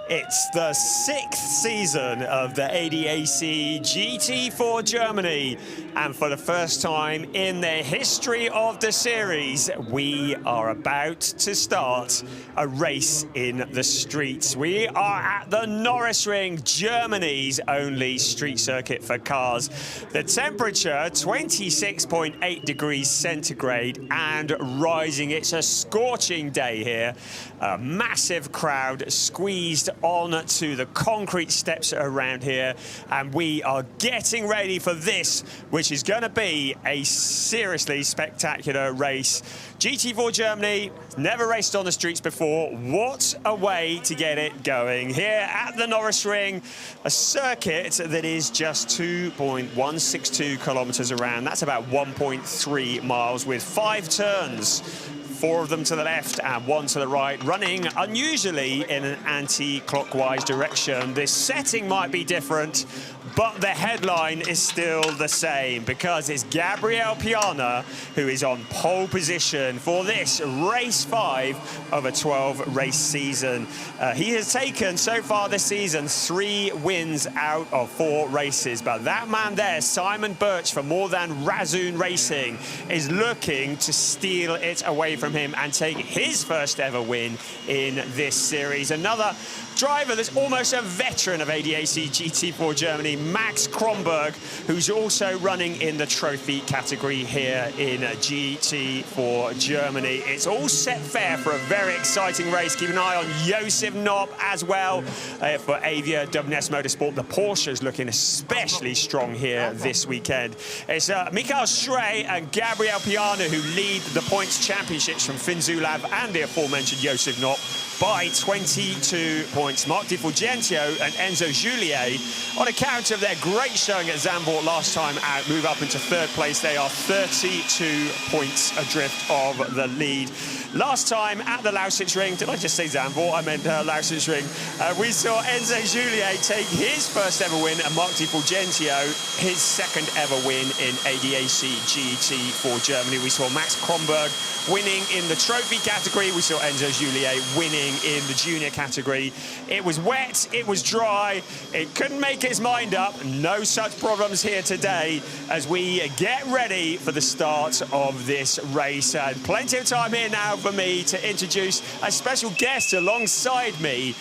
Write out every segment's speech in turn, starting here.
It's the 6th season of the ADAC GT4 Germany, and for the first time in the history of the series, we are about to start a race in the streets. We are at the Norisring, Germany's only street circuit for cars. The temperature, 26.8 degrees centigrade and rising. It's a scorching day here. A massive crowd squeezed on to the concrete steps around here, and we are getting ready for this, which is going to be a seriously spectacular race. GT4 Germany, never raced on the streets before. What a way to get it going here at the Norisring, a circuit that is just 2.162 kilometers around. That's about 1.3 miles with 5 turns. 4 of them to the left and 1 to the right, running unusually in an anti-clockwise direction. This setting might be different, but the headline is still the same because it's Gabriel Piana who is on pole position for this race 5 of a 12-race season. He has taken, so far this season, 3 wins out of 4 races, but that man there, Simon Birch from More Than Razzoon Racing, is looking to steal it away from him and take his first ever win in this series. Another driver that's almost a veteran of ADAC GT4 Germany, Max Kronberg, who's also running in the trophy category here in GT4 Germany. It's all set fair for a very exciting race. Keep an eye on Josef Knopp as well for Avia WNS Motorsport. The Porsche's looking especially strong here this weekend. It's Mikael Schrey and Gabriel Piana who lead the points championships from Finn Zulav and the aforementioned Josef Knopp by 22 points. Mark Di Fulgentio and Enzo Juliet, on account of their great showing at Zandvoort last time out, move up into 3rd place. They are 32 points adrift of the lead. Last time at the Lausitzring, did I just say Zandvoort? I meant Lausitzring. We saw Enzo Juliet take his first ever win and Mark Di Fulgentio his 2nd ever win in ADAC GT4 Germany. We saw Max Kronberg winning in the trophy category. We saw Enzo Juliet winning in the junior category. It was wet, it was dry, it couldn't make its mind up. No such problems here today as we get ready for the start of this race. And plenty of time here now for me to introduce a special guest alongside me,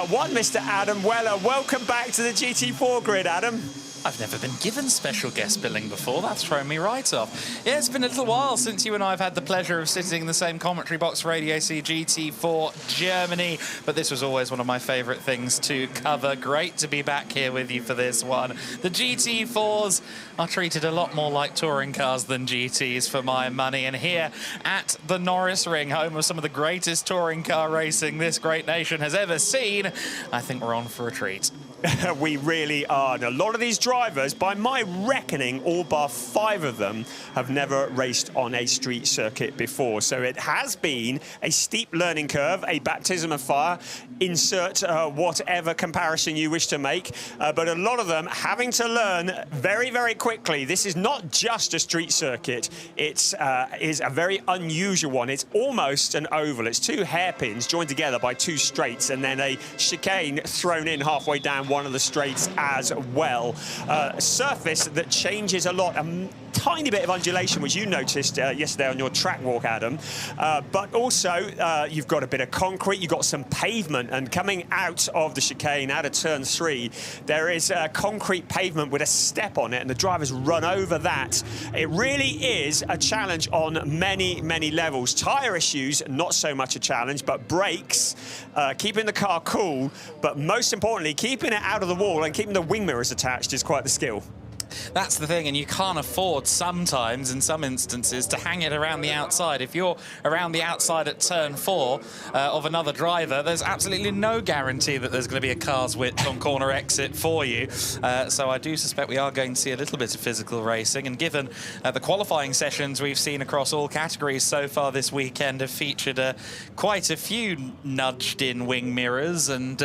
one Mr. Adam Weller. Welcome back to the GT4 grid, Adam. I've never been given special guest billing before. That's thrown me right off. Yeah, it's been a little while since you and I have had the pleasure of sitting in the same commentary box for ADAC GT4 Germany, but this was always one of my favourite things to cover. Great to be back here with you for this one. The GT4s are treated a lot more like touring cars than GTs for my money, and here at the Norisring, home of some of the greatest touring car racing this great nation has ever seen, I think we're on for a treat. We really are. And a lot of these drivers, by my reckoning, all bar 5 of them have never raced on a street circuit before. So it has been a steep learning curve, a baptism of fire. Insert whatever comparison you wish to make. But a lot of them having to learn very, very quickly. This is not just a street circuit. It is a very unusual one. It's almost an oval. It's 2 hairpins joined together by 2 straights and then a chicane thrown in halfway down one of the straights as well. A surface that changes a lot. Tiny bit of undulation, which you noticed yesterday on your track walk, Adam. But also, you've got a bit of concrete, you've got some pavement, and coming out of the chicane, out of turn 3, there is a concrete pavement with a step on it, and the drivers run over that. It really is a challenge on many, many levels. Tyre issues, not so much a challenge, but brakes, keeping the car cool, but most importantly, keeping it out of the wall and keeping the wing mirrors attached is quite the skill. That's the thing, and you can't afford sometimes, in some instances, to hang it around the outside. If you're around the outside at turn 4 of another driver, there's absolutely no guarantee that there's going to be a car's width on corner exit for you. So I do suspect we are going to see a little bit of physical racing, and given the qualifying sessions we've seen across all categories so far this weekend have featured quite a few nudged-in wing mirrors and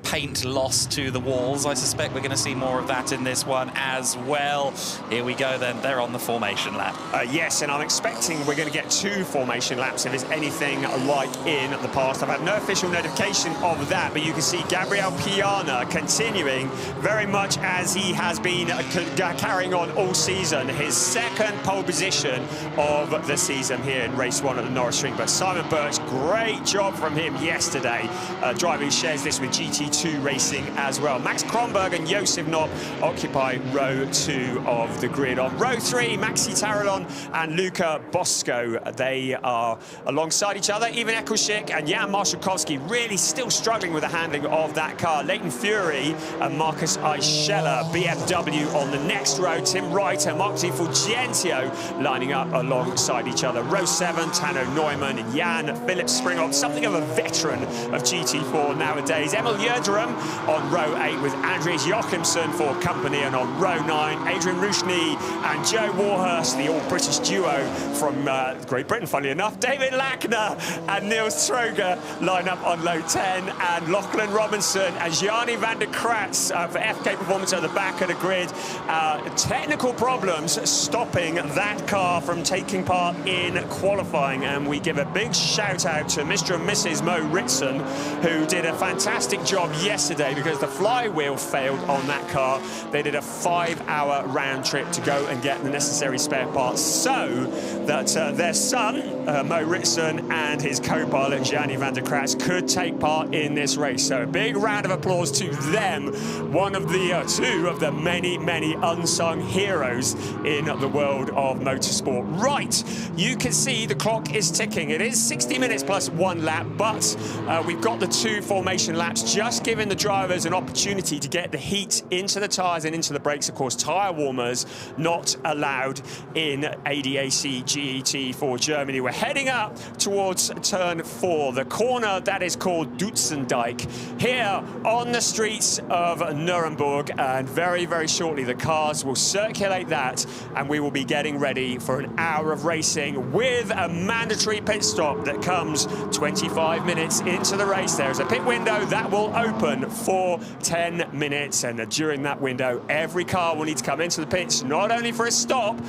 paint lost to the walls, I suspect we're going to see more of that in this one as well. Here we go then, they're on the formation lap. Yes, and I'm expecting we're going to get 2 formation laps if it's anything like in the past. I've had no official notification of that, but you can see Gabriel Piana continuing very much as he has been carrying on all season. His 2nd pole position of the season here in race 1 at the Norisring. But Simon Birch, great job from him yesterday. Driver who shares this with GT2 Racing as well. Max Kronberg and Josef Knopp occupy row 2 of the grid. On row 3, Maxi Tarelon and Luca Bosco. They are alongside each other. Even Eccleshick and Jan Marszalkowski really still struggling with the handling of that car. Leighton Fury and Marcus Aischella, BMW on the next row. Tim Reiter, Mark Di Fulgentio lining up alongside each other. Row 7, Tano Neumann and Jan Philip Springhoff, something of a veteran of GT4 nowadays. Emil Yerderum on row 8 with Andreas Jochimsen for company, and on row 9, Adrian Rushni and Joe Warhurst, the all-British duo from Great Britain, funnily enough. David Lackner and Niels Troger line up on row 10, and Lachlan Robinson and Gianni van der Kratz for FK Performance at the back of the grid. Technical problems stopping that car from taking part in qualifying, and we give a big shout out to Mr. and Mrs. Mo Ritson, who did a fantastic job yesterday because the flywheel failed on that car. They did a 5-hour round trip to go and get the necessary spare parts so that their son, Mo Ritson, and his co-pilot, Gianni van der Kratz, could take part in this race. So a big round of applause to them, one of the 2 of the many, many unsung heroes in the world of motorsport. Right, you can see the clock is ticking. It is 60 minutes plus 1 lap, but we've got the 2 formation laps, just giving the drivers an opportunity to get the heat into the tyres and into the brakes. Of course, tyre warmers not allowed in ADAC GT4 Germany. We're heading up towards turn 4, the corner that is called Dutzendijk, here on the streets of Nuremberg, and very, very shortly the cars will circulate that, and we will be getting ready for an hour of racing with a mandatory pit stop that comes 25 minutes into the race. There's a pit window that will open for 10 minutes, and during that window, every car will need to come into the pits, not only for a stop,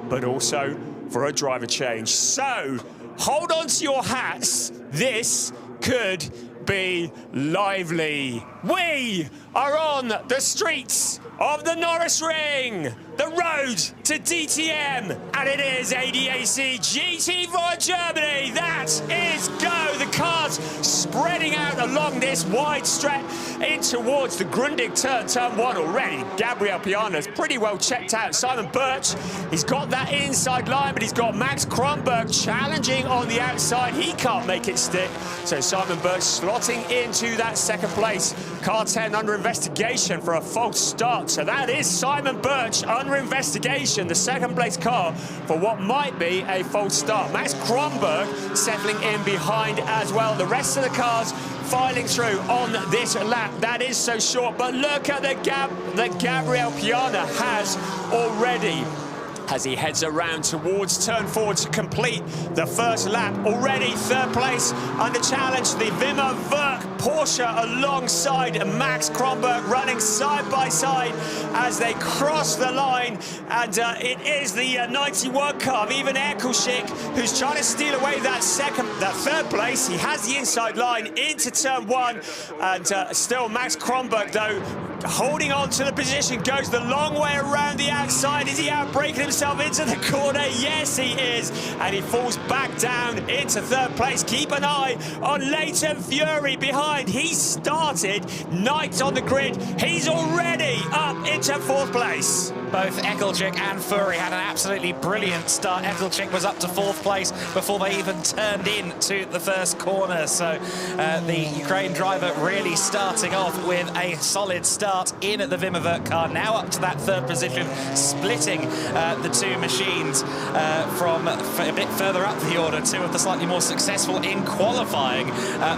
but also for a driver change. So, hold on to your hats. This could be lively. We are on the streets of the Norisring, the road to DTM, and it is ADAC GT4 Germany. That is go. The cars spreading out along this wide stretch in towards the Grundig turn 1 already. Gabriel Piana's pretty well checked out. Simon Birch, he's got that inside line, but he's got Max Kronberg challenging on the outside. He can't make it stick. So Simon Birch slotting into that 2nd place. Car 10 under investigation for a false start. So that is Simon Birch under investigation, the 2nd place car, for what might be a false start. Max Kronberg settling in behind as well. The rest of the cars filing through on this lap. That is so short, but look at the gap that Gabriel Piana has already as he heads around towards turn 4 to complete the 1st lap. Already 3rd place under challenge, the Wimmer Werk Porsche alongside Max Kronberg running side by side as they cross the line, and it is the 91 car of Ivan Eccleshick who's trying to steal away that 3rd place. He has the inside line into turn 1, and still Max Kronberg though holding on to the position, goes the long way around the outside. Is he out braking himself into the corner? Yes, he is. And he falls back down into 3rd place. Keep an eye on Leighton Fury behind. He started 9th on the grid. He's already up into 4th place. Both Eccleshick and Fury had an absolutely brilliant start. Eccleshick was up to 4th place before they even turned into the 1st corner. So the Ukraine driver really starting off with a solid start in the Wimmer Werk car. Now up to that 3rd position, splitting the 2 machines from a bit further up the order. 2 of the slightly more successful in qualifying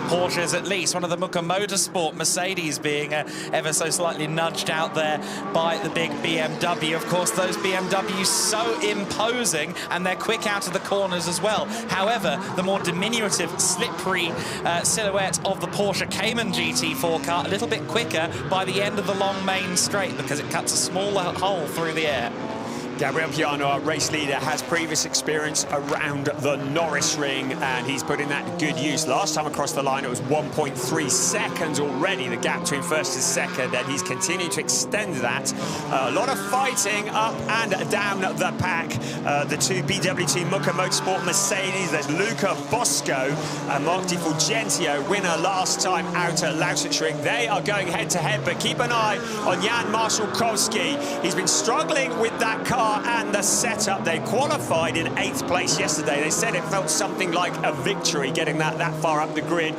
Porsches, at least. One one of the Motorsport Mercedes being ever so slightly nudged out there by the big BMW. Of course, those BMWs so imposing, and they're quick out of the corners as well. However, the more diminutive, slippery silhouette of the Porsche Cayman GT4 car, a little bit quicker by the end of the long main straight because it cuts a smaller hole through the air. Gabriel Piano, our race leader, has previous experience around the Norisring, and he's putting that to good use. Last time across the line, it was 1.3 seconds already, the gap between first and second, and he's continuing to extend that. A lot of fighting up and down the pack. The two BWT Motorsport Mercedes, there's Luca Bosco and Mark Di Fulgentio, winner last time out at Lausitzring. They are going head-to-head, but keep an eye on Jan Marszałkowski. He's been struggling with that car and the setup. They qualified in 8th place yesterday. They said it felt something like a victory getting that far up the grid.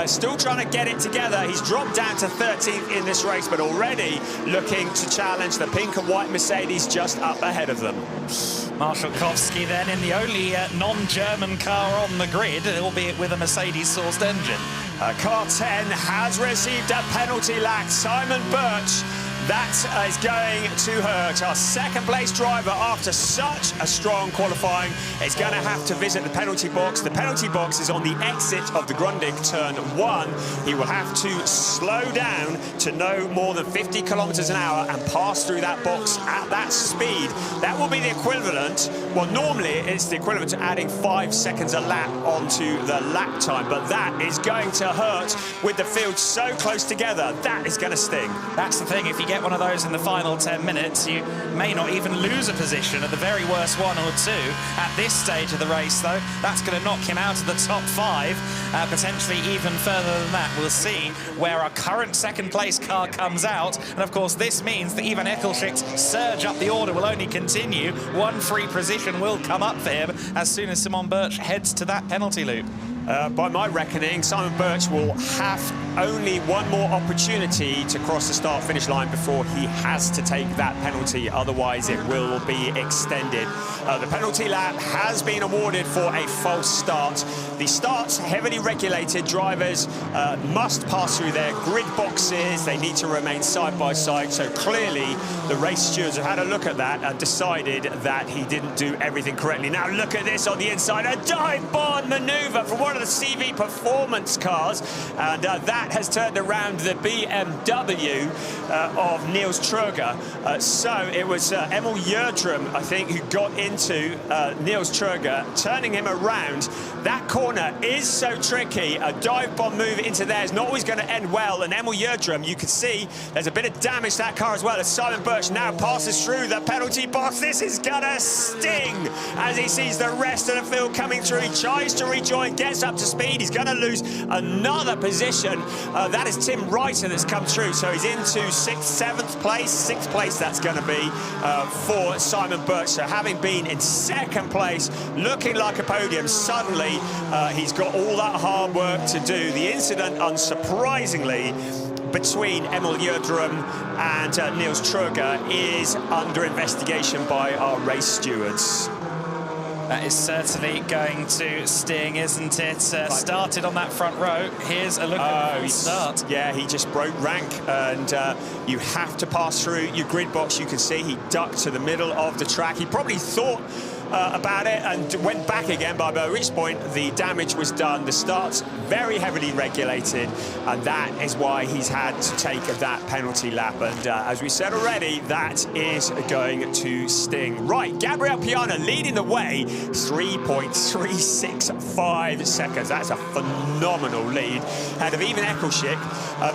Still trying to get it together. He's dropped down to 13th in this race, but already looking to challenge the pink and white Mercedes just up ahead of them. Marszałkowski then in the only non-German car on the grid, albeit with a Mercedes-sourced engine. Car 10 has received a penalty lap. Simon Birch, that is going to hurt. Our second place driver, after such a strong qualifying, is going to have to visit the penalty box. The penalty box is on the exit of the Grundig turn 1. He will have to slow down to no more than 50 kilometers an hour and pass through that box at that speed. That will be the equivalent, well, normally it's the equivalent to adding 5 seconds a lap onto the lap time, but that is going to hurt with the field so close together. That is going to sting. That's the thing, if you get one of those in the final 10 minutes, you may not even lose a position, at the very worst 1 or 2. At this stage of the race, though, that's going to knock him out of the top 5, potentially even further than that. We'll see where our current second place car comes out, and of course this means that Ivan Ekelschic's surge up the order will only continue. One free position will come up for him as soon as Simon Birch heads to that penalty loop. By my reckoning, Simon Birch will have only one more opportunity to cross the start-finish line before he has to take that penalty. Otherwise, it will be extended. The penalty lap has been awarded for a false start. The start's heavily regulated. Drivers must pass through their grid boxes. They need to remain side by side. So clearly, the race stewards have had a look at that and decided that he didn't do everything correctly. Now look at this on the inside. A dive-bomb maneuver from one of the CV performance cars, and that has turned around the BMW of Niels Truger. So it was Emil Jördrum, I think, who got into Niels Truger, turning him around. That corner is so tricky. A dive bomb move into there is not always going to end well, and Emil Jördrum, you can see there's a bit of damage to that car as well, as Simon Birch now passes through the penalty box. This is gonna sting as he sees the rest of the field coming through. He tries to rejoin, gets up to speed. He's going to lose another position. That is Tim Reiter that's come through. So he's into 6th, 7th place. 6th place that's going to be for Simon Birch. So having been in 2nd place, looking like a podium, suddenly he's got all that hard work to do. The incident, unsurprisingly, between Emil Jördrum and Niels Truger is under investigation by our race stewards. That is certainly going to sting, isn't it? Started on that front row. Here's a look at the start. Yeah, he just broke rank, and you have to pass through your grid box. You can see he ducked to the middle of the track. He probably thought about it and went back again, but by which point the damage was done. The start's very heavily regulated, and that is why he's had to take that penalty lap. And as we said already, that is going to sting. Right, Gabriel Piano leading the way, 3.365 seconds. That's a phenomenal lead. Ahead of Ivan Ekelschick.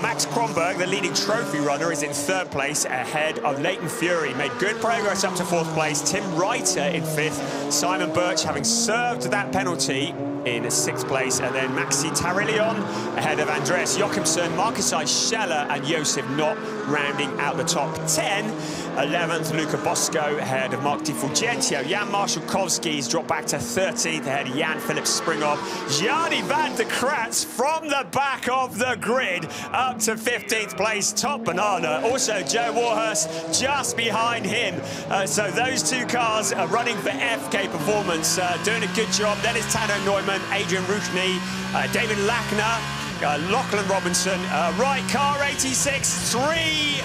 Max Kronberg, the leading trophy runner, is in 3rd place ahead of Leighton Fury. Made good progress up to 4th place. Tim Reiter in 5th. Simon Birch, having served that penalty, in 6th place, and then Maxi Tarillion ahead of Andreas Jochimsen, Marcus Scheller and Josef Knott rounding out the top 10. 11th, Luca Bosco ahead of Mark Di Fulgentio. Jan Marszałkowski's dropped back to 13th ahead of Jan Philipp Springhoff. Gianni van der Kratz from the back of the grid up to 15th place, top banana. Also Joe Warhurst just behind him. So those two cars are running for FK Performance, doing a good job. Then it's Tano Neumann, Adrian Ruchny, David Lackner, Lachlan Robinson, right, car 86, 3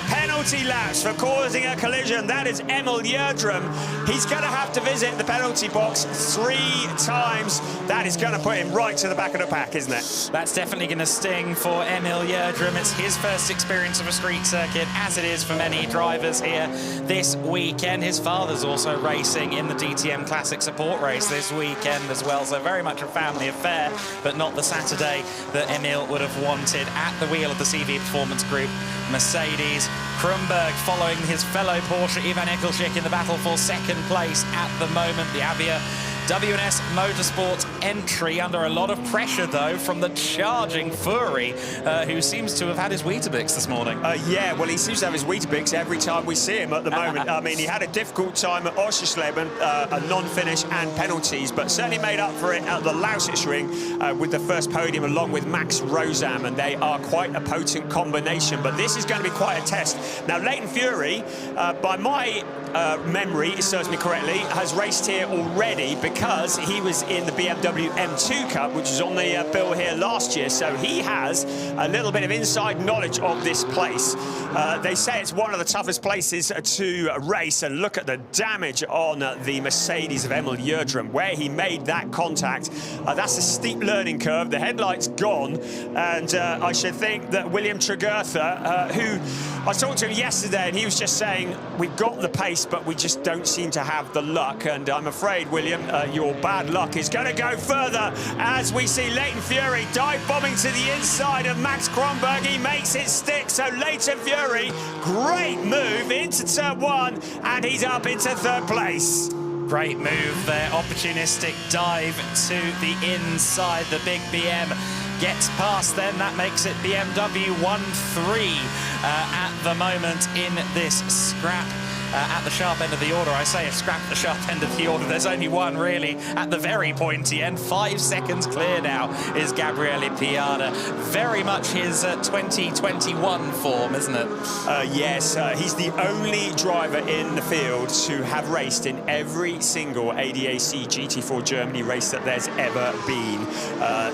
penalty laps for causing a collision. That is Emil Yerdrum. He's going to have to visit the penalty box 3 times. That is going to put him right to the back of the pack, isn't it? That's definitely going to sting for Emil Yerdrum. It's his first experience of a street circuit, as it is for many drivers here this weekend. His father's also racing in the DTM Classic Support race this weekend as well, so very much a family affair, but not the Saturday that Emil would have wanted at the wheel of the CV Performance Group Mercedes. Kronberg following his fellow Porsche Ivan Ekelschik in the battle for second place at the moment. The Avia WNS Motorsports entry under a lot of pressure, though, from the charging Fury, who seems to have had his Weetabix this morning. Yeah, well, he seems to have his Weetabix every time we see him at the moment. I mean, he had a difficult time at Oschersleben, a non-finish and penalties, but certainly made up for it at the Lausitzring with the first podium along with Max Rosam, and they are quite a potent combination. But this is going to be quite a test. Now, Leighton Fury, by my memory, it serves me correctly, has raced here already because he was in the BMW M2 Cup, which was on the bill here last year, so he has a little bit of inside knowledge of this place. They say it's one of the toughest places to race, and look at the damage on the Mercedes of Emil Yerdrum, where he made that contact. That's a steep learning curve. The headlight's gone, and I should think that William Tregurtha, who I talked to him yesterday, and he was just saying, we've got the pace, but we just don't seem to have the luck. And I'm afraid, William, your bad luck is going to go further as we see Leighton Fury dive bombing to the inside of Max Kronberg. He makes it stick. So Leighton Fury, great move into turn 1, and he's up into 3rd place. Great move there, opportunistic dive to the inside. The big BM gets past then. That makes it BMW 1-3 at the moment in this scrap. At the sharp end of the order. I say a scrap at the sharp end of the order. There's only one really at the very pointy end. 5 seconds clear now is Gabriele Piana. Very much his 2021 form, isn't it? Yes, he's the only driver in the field to have raced in every single ADAC GT4 Germany race that there's ever been.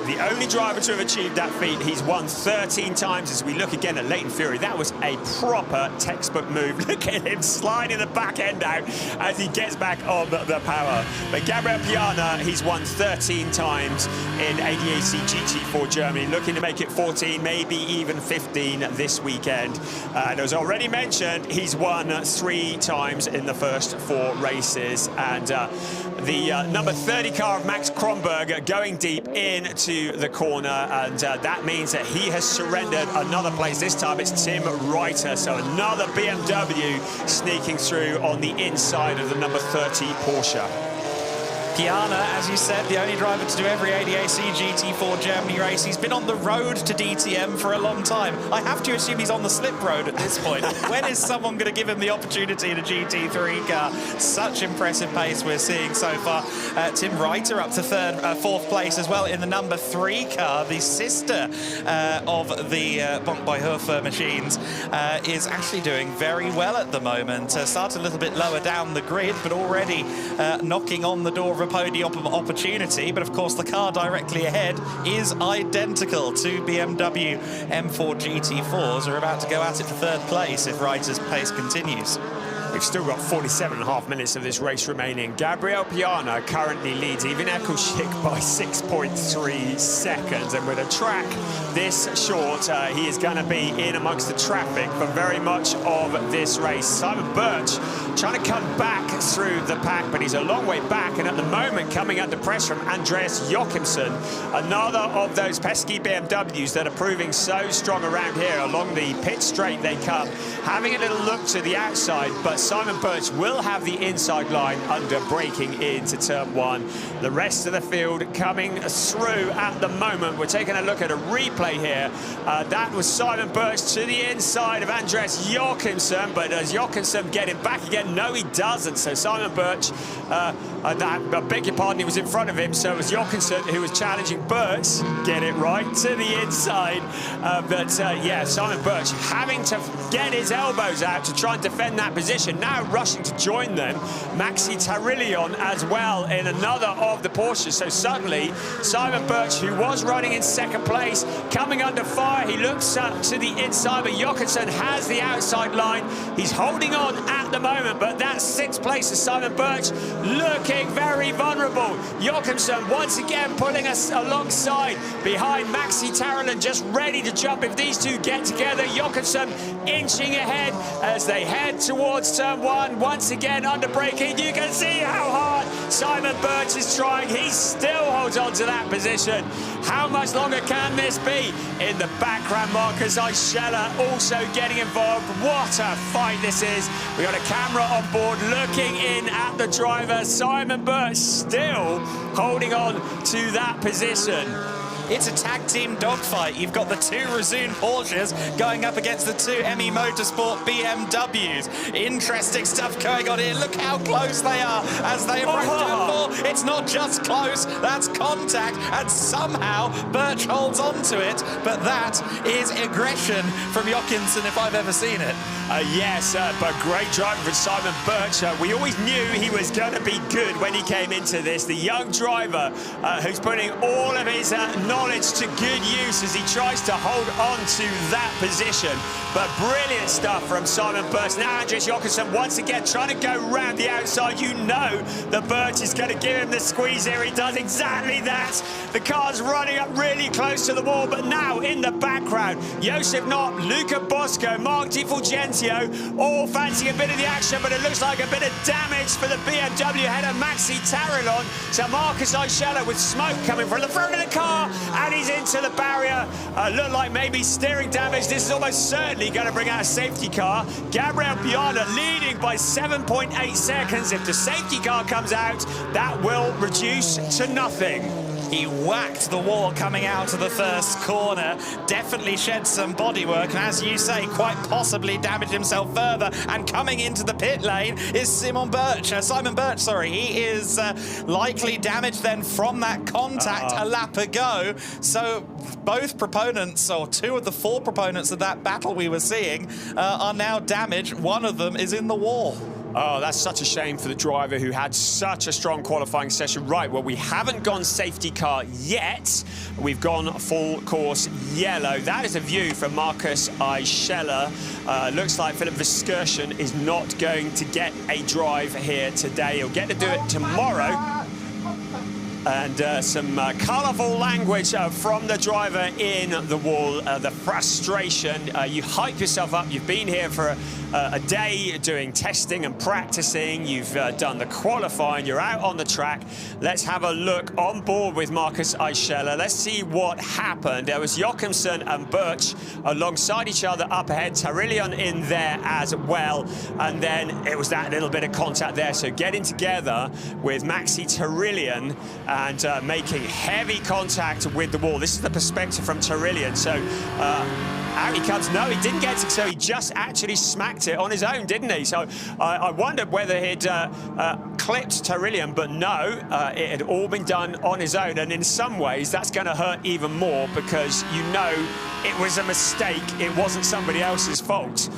The only driver to have achieved that feat. He's won 13 times. As we look again at Leighton Fury, that was a proper textbook move. Look at him sliding the back end out as he gets back on the power. But Gabriel Piana, he's won 13 times in ADAC GT4 Germany, looking to make it 14, maybe even 15 this weekend. And as already mentioned, he's won 3 times in the first 4 races. And the number 30 car of Max Kronberg going deep into the corner, and that means that he has surrendered another place. This time it's Tim Reiter, so another BMW sneaking through on the inside of the number 30 Porsche. Piana, as you said, the only driver to do every ADAC GT4 Germany race. He's been on the road to DTM for a long time. I have to assume he's on the slip road at this point. When is someone going to give him the opportunity in a GT3 car? Such impressive pace we're seeing so far. Tim Reiter up to 4th place as well in the number 3 car. The sister of the Bonk by Hofer machines is actually doing very well at the moment. Started a little bit lower down the grid, but already knocking on the door of a podium opportunity. But of course the car directly ahead is identical to BMW M4 GT4s. Are about to go at it for 3rd place if Reiter's pace continues. We've still got 47.5 minutes of this race remaining. Gabriel Piana currently leads Ivan Ekelschik by 6.3 seconds. And with a track this short, he is going to be in amongst the traffic for very much of this race. Simon Birch trying to come back through the pack, but he's a long way back. And at the moment, coming under pressure from Andreas Jochimsen, another of those pesky BMWs that are proving so strong around here. Along the pit straight they come, having a little look to the outside, but Simon Birch will have the inside line under braking into turn 1. The rest of the field coming through at the moment. We're taking a look at a replay here. That was Simon Birch to the inside of Andreas Jochimsen, but does Jochimsen get him back again? No, he doesn't. So Simon Birch I beg your pardon, he was in front of him, so it was Jochimsen who was challenging Birch. Get it right, to the inside. Yeah, Simon Birch having to get his elbows out to try and defend that position. Now rushing to join them, Maxi Tarillion as well in another of the Porsches. So suddenly, Simon Birch, who was running in second place, coming under fire. He looks to the inside, but Jochimsen has the outside line. He's holding on at the moment, but that sixth place is Simon Birch, looking very vulnerable. Jochimsen once again pulling us alongside behind Maxi Tarillion, just ready to jump if these two get together. Jochimsen inching ahead as they head towards turn one. Once again under braking. You can see how hard Simon Birch is trying. He still holds on to that position. How much longer can this be? In the background, Marcus Eicheler also getting involved. What a fight this is. We got a camera on board looking in at the driver. Simon Birch still holding on to that position. It's a tag team dogfight. You've got the two Razoon Porsches going up against the two ME Motorsport BMWs. Interesting stuff going on here. Look how close they are as they approach turn 4. It's not just close, that's contact, and somehow Birch holds on to it. But that is aggression from Jochimsen if I've ever seen it. Yes, but great driving from Simon Birch. We always knew he was going to be good when he came into this. The young driver who's putting all of his knowledge to good use as he tries to hold on to that position. But brilliant stuff from Simon Birch. Now Andreas Jochimsen once again trying to go round the outside. You know that Birch is going to give him the squeeze here. He does exactly that. The car's running up really close to the wall, but now in the background, Josef Knopp, Luca Bosco, Mark Di Fulgenzio, all fancying a bit of the action, but it looks like a bit of damage for the BMW header Maxi Tarillion to Marcus Eicheler with smoke coming from the front of the car, and he's into the barrier. Look like maybe steering damage. This is almost certainly going to bring out a safety car. Gabriel Piana leading by 7.8 seconds. If the safety car comes out, that will reduce to nothing. He whacked the wall coming out of the first corner, definitely shed some bodywork, and as you say, quite possibly damaged himself further. And coming into the pit lane is Simon Birch. He is likely damaged then from that contact a lap ago. So both proponents, or two of the four proponents of that battle we were seeing, are now damaged. One of them is in the wall. Oh, that's such a shame for the driver who had such a strong qualifying session. Right, well, we haven't gone safety car yet. We've gone full course yellow. That is a view from Marcus Eicheler. Looks like Philip Verskirchen is not going to get a drive here today. He'll get to do it tomorrow. And some colourful language from the driver in the wall. The frustration, you hype yourself up. You've been here for a day doing testing and practicing. You've done the qualifying. You're out on the track. Let's have a look on board with Marcus Eicheler. Let's see what happened. There was Jochimsen and Birch alongside each other up ahead. Tarillion in there as well. And then it was that little bit of contact there. So getting together with Maxi Tarillion and making heavy contact with the wall. This is the perspective from Tarillion. So out he comes. No, he didn't get it, so he just actually smacked it on his own, didn't he? So I wondered whether he'd clipped Tarillion, but no, it had all been done on his own. And in some ways, that's going to hurt even more because you know it was a mistake. It wasn't somebody else's fault.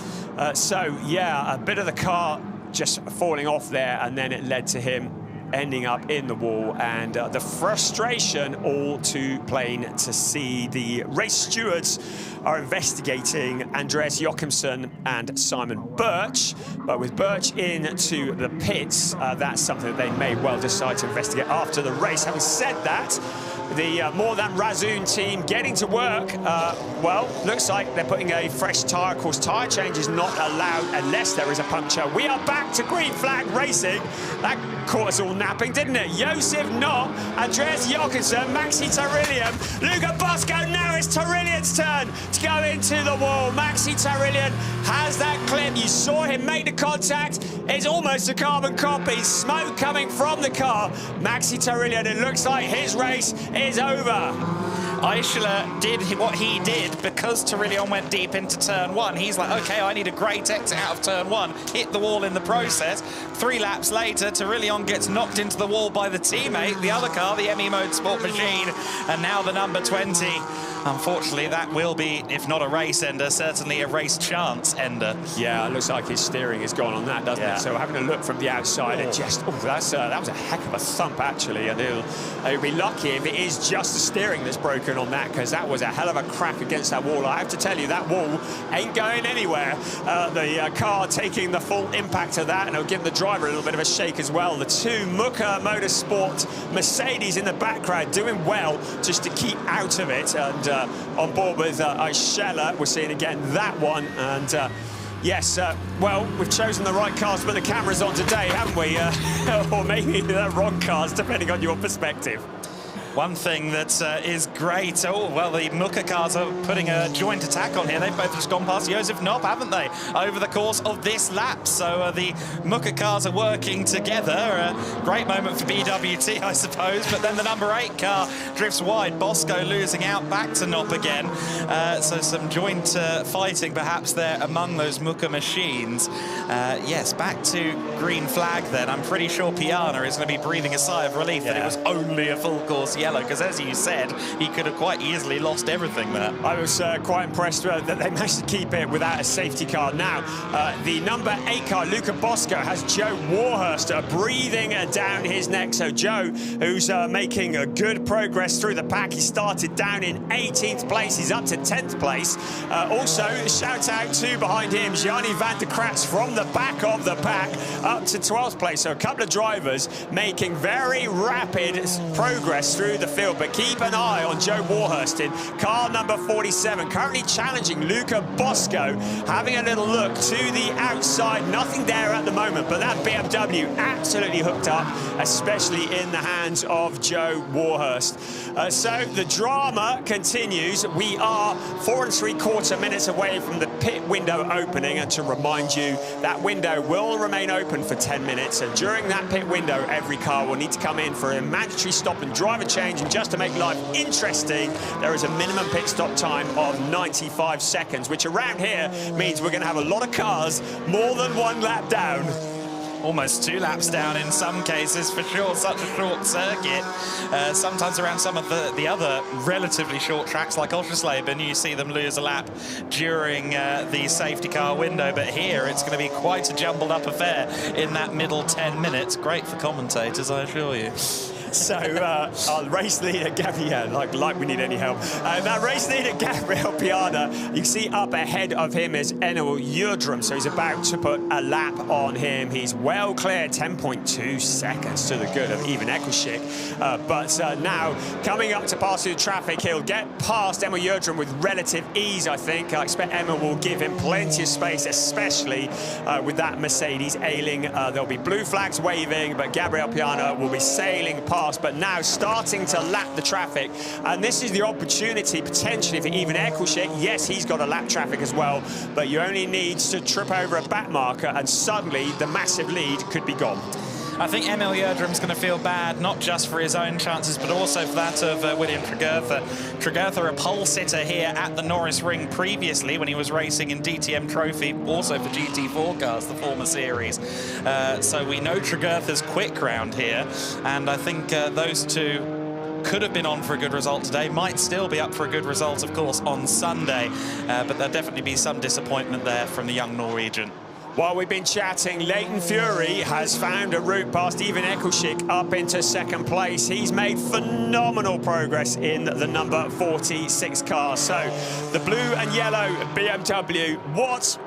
So, yeah, a bit of the car just falling off there, and then it led to him ending up in the wall, and the frustration all too plain to see. The race stewards are investigating Andreas Jochimsen and Simon Birch, but with Birch into the pits, that's something that they may well decide to investigate after the race. Having said that, the More Than Razoon team getting to work. Well, looks like they're putting a fresh tyre. Of course, tyre change is not allowed unless there is a puncture. We are back to green flag racing. That caught us all napping, didn't it? Josef Knopp, Andreas Jochimsen, Maxi Tarillion, Luca Bosco. Now it's Tarillion's turn to go into the wall. Maxi Tarillion has that clip. You saw him make the contact. It's almost a carbon copy. Smoke coming from the car. Maxi Tarillion, it looks like his race is over. Eichler did what he did because Tirilion went deep into turn 1. He's like, okay, I need a great exit out of turn 1, hit the wall in the process. 3 laps later, Tirilion gets knocked into the wall by the teammate, the other car, the ME Motorsport machine, and now the number 20. Unfortunately, that will be, if not a race ender, certainly a race chance ender. Yeah, it looks like his steering has gone on that, doesn't it? So having a look from the outside and just, that was a heck of a thump, actually. And he'll be lucky if it is just the steering that's broken on that, because that was a hell of a crack against that wall. I have to tell you, that wall ain't going anywhere. The car taking the full impact of that, and it'll give the driver a little bit of a shake as well. The 2 MX Motorsport Mercedes in the background doing well just to keep out of it. And on board with Eichler, we're seeing again that one. And yes, well, we've chosen the right cars to put the cameras on today, haven't we? Or maybe the wrong cars, depending on your perspective. One thing that is great, well, the Muka cars are putting a joint attack on here. They've both just gone past Josef Knopp, haven't they, over the course of this lap? So the Muka cars are working together. Great moment for BWT, I suppose, but then the number 8 car drifts wide. Bosco losing out back to Knopp again. So some joint fighting perhaps there among those Muka machines. Yes, back to green flag then. I'm pretty sure Piana is going to be breathing a sigh of relief that it was only a full course yellow, because as you said, he could have quite easily lost everything there. I was quite impressed that they managed to keep it without a safety car. Now, the number 8 car, Luca Bosco, has Joe Warhurst breathing down his neck. So Joe, who's making a good progress through the pack, he started down in 18th place. He's up to 10th place. Also, shout out to behind him, Gianni van der Kratz from the back of the pack up to 12th place. So a couple of drivers making very rapid progress through the field, but keep an eye on Joe Warhurst in car number 47, currently challenging Luca Bosco, having a little look to the outside. Nothing there at the moment, but that BMW absolutely hooked up, especially in the hands of Joe Warhurst. So the drama continues. We are 4 3/4 minutes away from the pit window opening, and to remind you, that window will remain open for 10 minutes, and during that pit window, every car will need to come in for a mandatory stop and driver change. And just to make life interesting, there is a minimum pit stop time of 95 seconds, which around here means we're going to have a lot of cars more than 1 lap down. Almost 2 laps down in some cases, for sure. Such a short circuit. Sometimes around some of the other relatively short tracks like Oschersleben, you see them lose a lap during the safety car window, but here it's going to be quite a jumbled up affair in that middle 10 minutes. Great for commentators, I assure you. So our race leader, Gabriel, like we need any help. That race leader, Gabriel Piana, you can see up ahead of him is Enel Yudrum, so he's about to put a lap on him. He's well clear, 10.2 seconds to the good of even Eccleshik. But now, coming up to pass through the traffic, he'll get past Emil Yudrum with relative ease, I think. I expect Emil will give him plenty of space, especially with that Mercedes ailing. There'll be blue flags waving, but Gabriel Piana will be sailing past, but now starting to lap the traffic. And this is the opportunity potentially for even Eccleshik. Yes, he's got a lap traffic as well, but you only need to trip over a back marker and suddenly the massive lead could be gone. I think Emil Yudrum's going to feel bad, not just for his own chances, but also for that of William Tregertha. Tregertha, a pole sitter here at the Norisring previously when he was racing in DTM Trophy, also for GT4 cars, the former series. So we know Tregertha's quick round here, and I think those two could have been on for a good result today, might still be up for a good result, of course, on Sunday, but there'll definitely be some disappointment there from the young Norwegian. While we've been chatting, Leighton Fury has found a route past Even Eccleshik up into 2nd place. He's made phenomenal progress in the number 46 car. So the blue and yellow BMW, what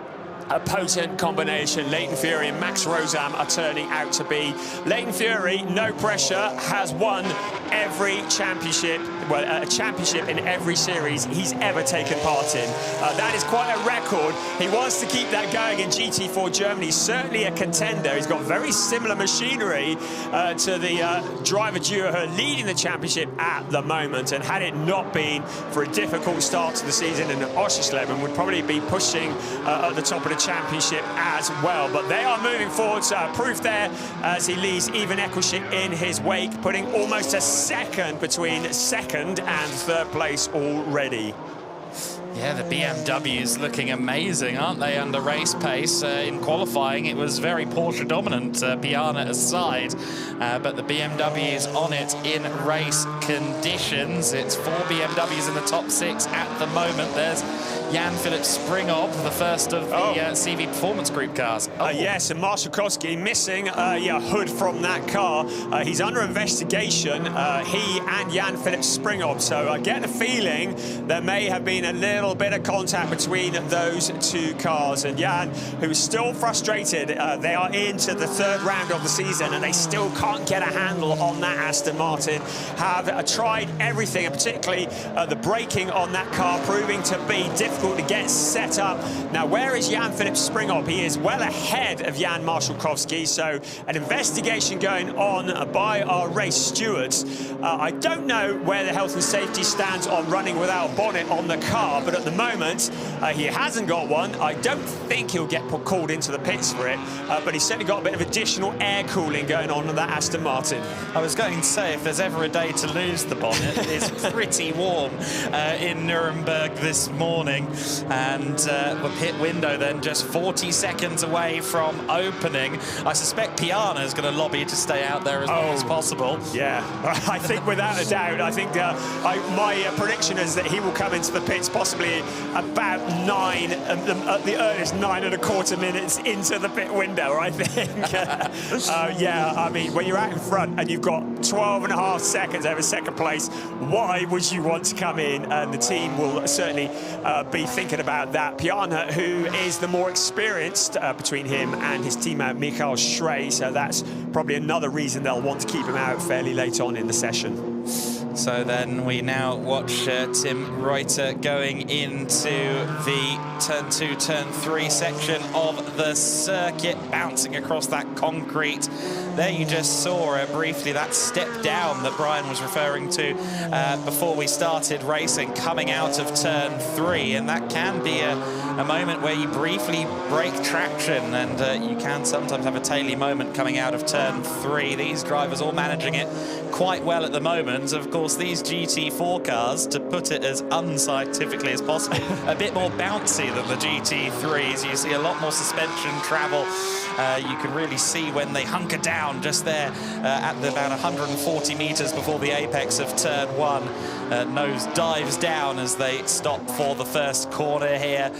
a potent combination Leighton Fury and Max Rosam are turning out to be. Leighton Fury, no pressure, has won every championship, well, a championship in every series he's ever taken part in. That is quite a record. He wants to keep that going in GT4 Germany. He's certainly a contender. He's got very similar machinery to the driver duo who are leading the championship at the moment. And had it not been for a difficult start to the season, and Oschersleben would probably be pushing at the top of the the championship as well. But they are moving forward, so proof there as he leaves even Eccleship in his wake, putting almost a second between second and third place already. Yeah, the BMW's looking amazing, aren't they, under race pace? In qualifying, it was very Porsche dominant, Piana aside, but the BMW's on it in race conditions. It's 4 BMWs in the top 6 at the moment. There's Jan-Philipp Springhoff, the first of the CV Performance Group cars. Yes, and Marshall Kosky missing hood from that car. He's under investigation, he and Jan-Philipp Springhoff, so I get the feeling there may have been a little bit of contact between those two cars. And Jan, who's still frustrated, they are into the third round of the season and they still can't get a handle on that Aston Martin. Have tried everything, and particularly the braking on that car proving to be difficult to get set up. Now, where is Jan-Philipp Springhoff? He is well ahead of Jan Marszałkowski, so an investigation going on by our race stewards. I don't know where the health and safety stands on running without a bonnet on the car, but at the moment, he hasn't got one. I don't think he'll get called into the pits for it, but he's certainly got a bit of additional air cooling going on in that Aston Martin. I was going to say, if there's ever a day to lose the bonnet, it's pretty warm in Nuremberg this morning, and the pit window then just 40 seconds away from opening. I suspect Piana is going to lobby to stay out there as long as possible. Yeah, I think without a doubt, I think my prediction is that he will come into the pits possibly about 9, at the earliest 9.25 minutes into the pit window, I think. Yeah, I mean, when you're out in front and you've got 12.5 seconds over second place, why would you want to come in? And the team will certainly be thinking about that. Piana, who is the more experienced between him and his teammate Michael Schrey, so that's probably another reason they'll want to keep him out fairly late on in the session. So then we now watch Tim Reuter going into the turn 2, turn 3 section of the circuit, bouncing across that concrete. There you just saw briefly that step down that Brian was referring to before we started racing, coming out of turn 3, and that can be a moment where you briefly break traction, and you can sometimes have a taily moment coming out of turn 3. These drivers all managing it quite well at the moment. Of course, these GT4 cars, to put it as unscientifically as possible, a bit more bouncy than the GT3s. You see a lot more suspension travel. You can really see when they hunker down just there at about 140 meters before the apex of turn 1. Nose dives down as they stop for the first corner here.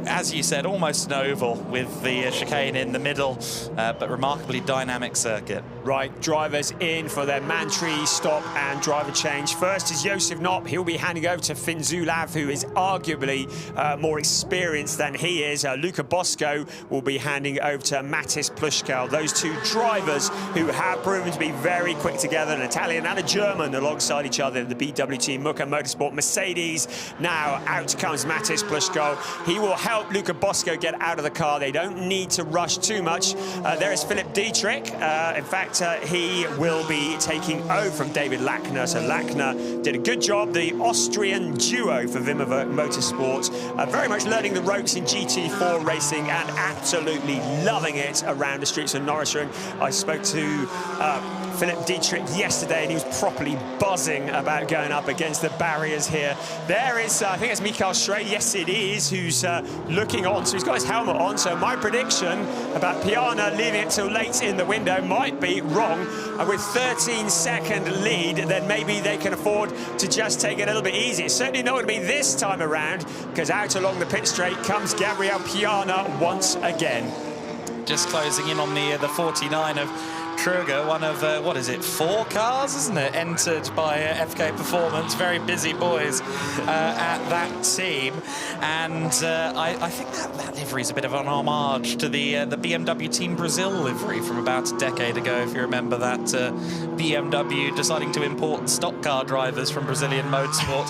As you said, almost an oval with the chicane in the middle, but remarkably dynamic circuit. Right, drivers in for their mandatory stop and driver change. First is Josef Knopp. He'll be handing over to Finn Zulav, who is arguably more experienced than he is. Luca Bosco will be handing over to Mattis Plushkal. Those two drivers who have proven to be very quick together, an Italian and a German alongside each other in the BW team, Muka Motorsport Mercedes. Now out comes Mattis Plushkal. He will help Luca Bosco get out of the car. They don't need to rush too much. There is Philip Dietrich. In fact, he will be taking over from David Lackner. So Lackner did a good job. The Austrian duo for Vimmer Motorsports, very much learning the ropes in GT4 racing and absolutely loving it around the streets of Norisring. I spoke to Philip Dietrich yesterday, and he was properly buzzing about going up against the barriers here. There is, I think it's Michael Schrey, yes it is, who's looking on, so he's got his helmet on. So my prediction about Piana leaving it till late in the window might be wrong. And with 13-second lead, then maybe they can afford to just take it a little bit easy. It's certainly not going to be this time around, because out along the pit straight comes Gabriel Piana once again. Just closing in on the 49 of Kruger, one of, what is it, 4 cars, isn't it, entered by FK Performance. Very busy boys at that team. And I think that livery is a bit of an homage to the BMW Team Brazil livery from about a decade ago, if you remember that. BMW deciding to import stock car drivers from Brazilian motorsport,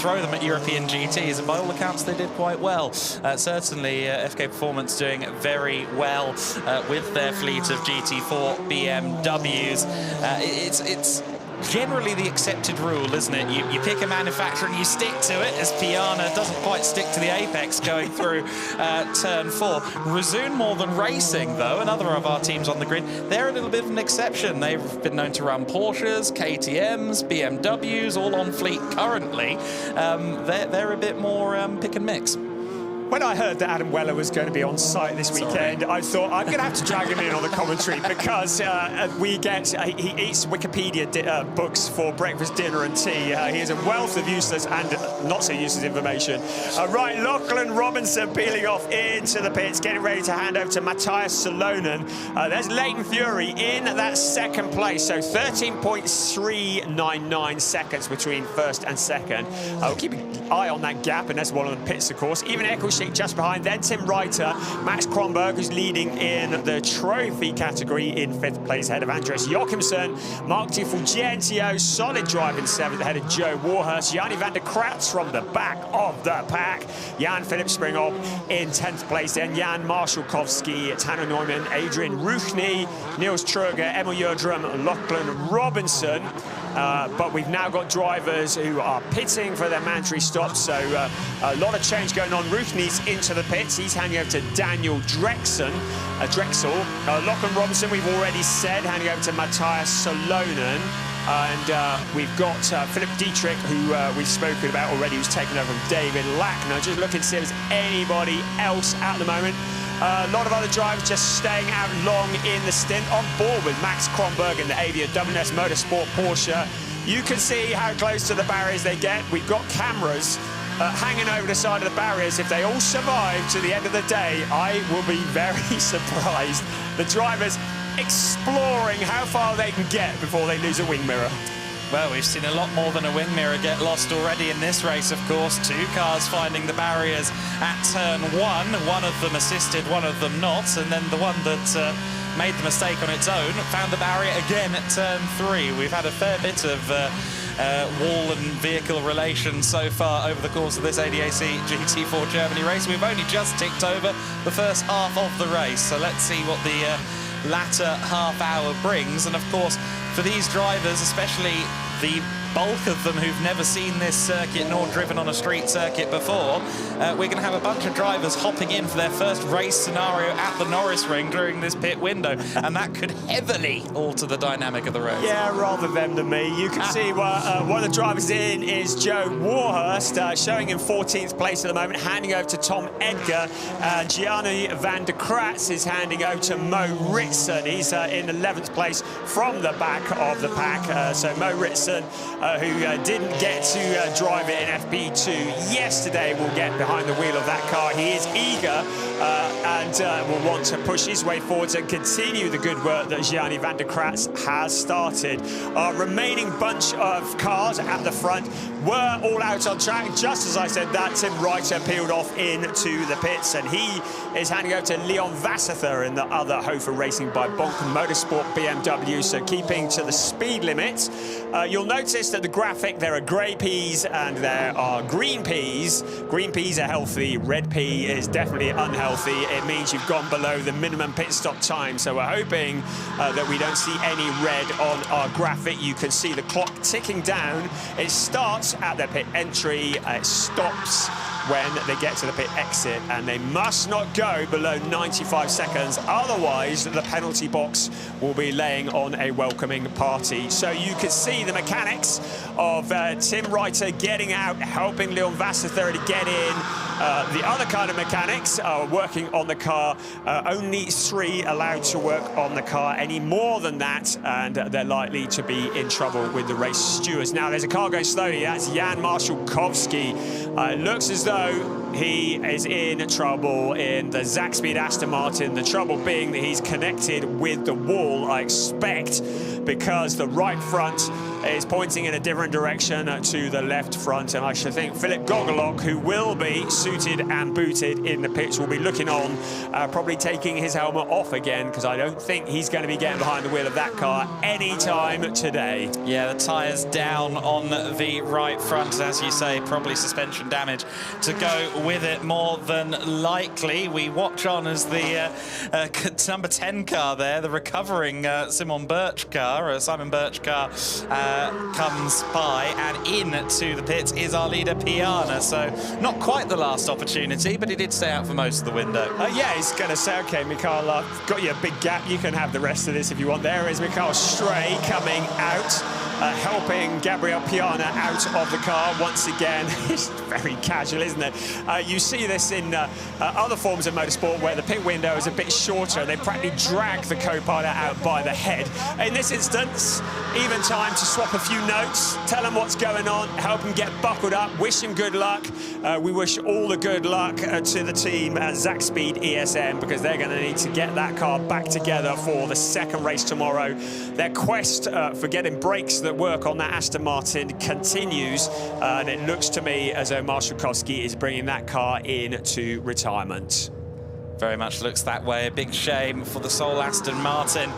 throw them at European GTs, and by all accounts they did quite well. Certainly FK Performance doing very well with their fleet of GT4 BMWs. It's generally the accepted rule, isn't it? You pick a manufacturer and you stick to it, as Piana doesn't quite stick to the apex going through turn 4. Resoon More Than Racing, though, another of our teams on the grid, they're a little bit of an exception. They've been known to run Porsches, KTMs, BMWs, all on fleet currently. They're a bit more pick and mix. When I heard that Adam Weller was going to be on site this weekend, I thought I'm going to have to drag him in on the commentary because he eats Wikipedia books for breakfast, dinner and tea. He has a wealth of useless and not so useless information. Right, Lachlan Robinson peeling off into the pits, getting ready to hand over to Matthias Salonen. There's Leighton Fury in that second place, so 13.399 seconds between first and second. We'll keep an eye on that gap, and that's one of the pits, of course. Even Echo just behind, then Tim Reiter, Max Kronberg, who's leading in the trophy category in 5th place, ahead of Andres Jochimsen. Mark Di Fulgenzio, solid drive in 7th, ahead of Joe Warhurst. Yanni van der Kratz from the back of the pack. Jan Philipp Springhoff in 10th place, then Jan Marshalkowski, Tanner Neumann, Adrian Ruchny, Niels Truger, Emil Jördrum, Lachlan Robinson. But we've now got drivers who are pitting for their mandatory stops, so a lot of change going on. Ruchny's into the pits. He's handing over to Daniel Drexel. Lachlan Robinson, we've already said, handing over to Matthias Salonen. And we've got Philip Dietrich, who we've spoken about already, who's taken over from David Lackner. Just looking to see if there's anybody else at the moment. A lot of other drivers just staying out long in the stint, on board with Max Kronberg in the Avia WNS Motorsport Porsche. You can see how close to the barriers they get. We've got cameras hanging over the side of the barriers. If they all survive to the end of the day, I will be very surprised. The drivers exploring how far they can get before they lose a wing mirror. Well, we've seen a lot more than a wing mirror get lost already in this race, of course. 2 cars finding the barriers at turn 1. One of them assisted, one of them not. And then the one that made the mistake on its own found the barrier again at turn 3. We've had a fair bit of wall and vehicle relations so far over the course of this ADAC GT4 Germany race. We've only just ticked over the first half of the race. So let's see what the latter half hour brings. And of course, for these drivers, especially the bulk of them who've never seen this circuit nor driven on a street circuit before, we're going to have a bunch of drivers hopping in for their first race scenario at the Norisring during this pit window, and that could heavily alter the dynamic of the race. Yeah, rather them than me. You can see one of the drivers in is Joe Warhurst, showing in 14th place at the moment, handing over to Tom Edgar. Gianni van der Kratz is handing over to Mo Ritson. He's in 11th place from the back of the pack. So Mo Ritson, who didn't get to drive it in FP2 yesterday, will get behind the wheel of that car. He is eager and will want to push his way forwards and continue the good work that Gianni van der Kratz has started. Our remaining bunch of cars at the front were all out on track. Just as I said that, Tim Reiter peeled off into the pits, and he is handing over to Leon Vassather in the other Hofer Racing by Bonken Motorsport BMW, so keeping to the speed limit. You'll notice that the graphic, there are grey peas and there are green peas. Green peas are healthy, red pea is definitely unhealthy. It means you've gone below the minimum pit stop time, so we're hoping that we don't see any red on our graphic. You can see the clock ticking down. It starts at the pit entry, it stops when they get to the pit exit, and they must not go below 95 seconds, otherwise the penalty box will be laying on a welcoming party. So you can see the mechanics of Tim Reiter getting out, helping Leon Vassather to get in. The other kind of mechanics are working on the car. Only 3 allowed to work on the car. Any more than that, and they're likely to be in trouble with the race stewards. Now, there's a car going slowly. That's Jan Marshalkowski. It looks as though he is in trouble in the Zakspeed Aston Martin. The trouble being that he's connected with the wall, I expect, because the right front is pointing in a different direction to the left front, and I should think Philip Gogolok, who will be suited and booted in the pits, will be looking on, probably taking his helmet off again, because I don't think he's going to be getting behind the wheel of that car anytime today. Yeah, the tyres down on the right front, as you say, probably suspension damage to go with it more than likely. We watch on as the number 10 car there, the recovering Simon Birch car, comes by, and into the pits is our leader Piana. So not quite the last opportunity, but he did stay out for most of the window. Yeah, he's going to say, okay, Mikhail, I've got you a big gap. You can have the rest of this if you want. There is Mikhail Stray coming out, helping Gabriel Piana out of the car once again. It's very casual, isn't it? You see this in other forms of motorsport where the pit window is a bit shorter and they practically drag the co-pilot out by the head. In this instance, even time to swap a few notes, tell him what's going on, help him get buckled up, wish him good luck. We wish all the good luck to the team at Zach Speed ESM, because they're going to need to get that car back together for the second race tomorrow. Their quest for getting brakes that work on that Aston Martin continues, and it looks to me as though Marshall Koski is bringing that car into retirement. Very much looks that way. A big shame for the sole Aston Martin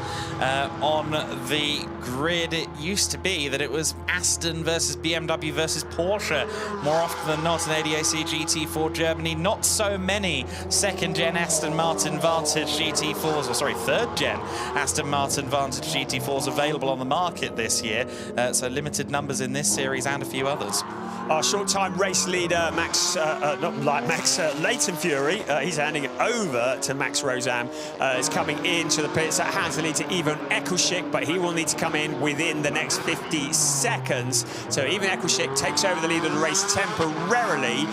on the grid. It used to be that it was Aston versus BMW versus Porsche more often than not in ADAC GT4 Germany. Not so many second-gen Aston Martin Vantage GT4s, or sorry, third-gen Aston Martin Vantage GT4s available on the market this year. So limited numbers in this series and a few others. Our short-time race leader, Leighton Fury, he's handing it over to Max Rosam. Is coming into the pits. That hands the lead to Ivan Ekushik, but he will need to come in within the next 50 seconds. So Ivan Ekushik takes over the lead of the race temporarily.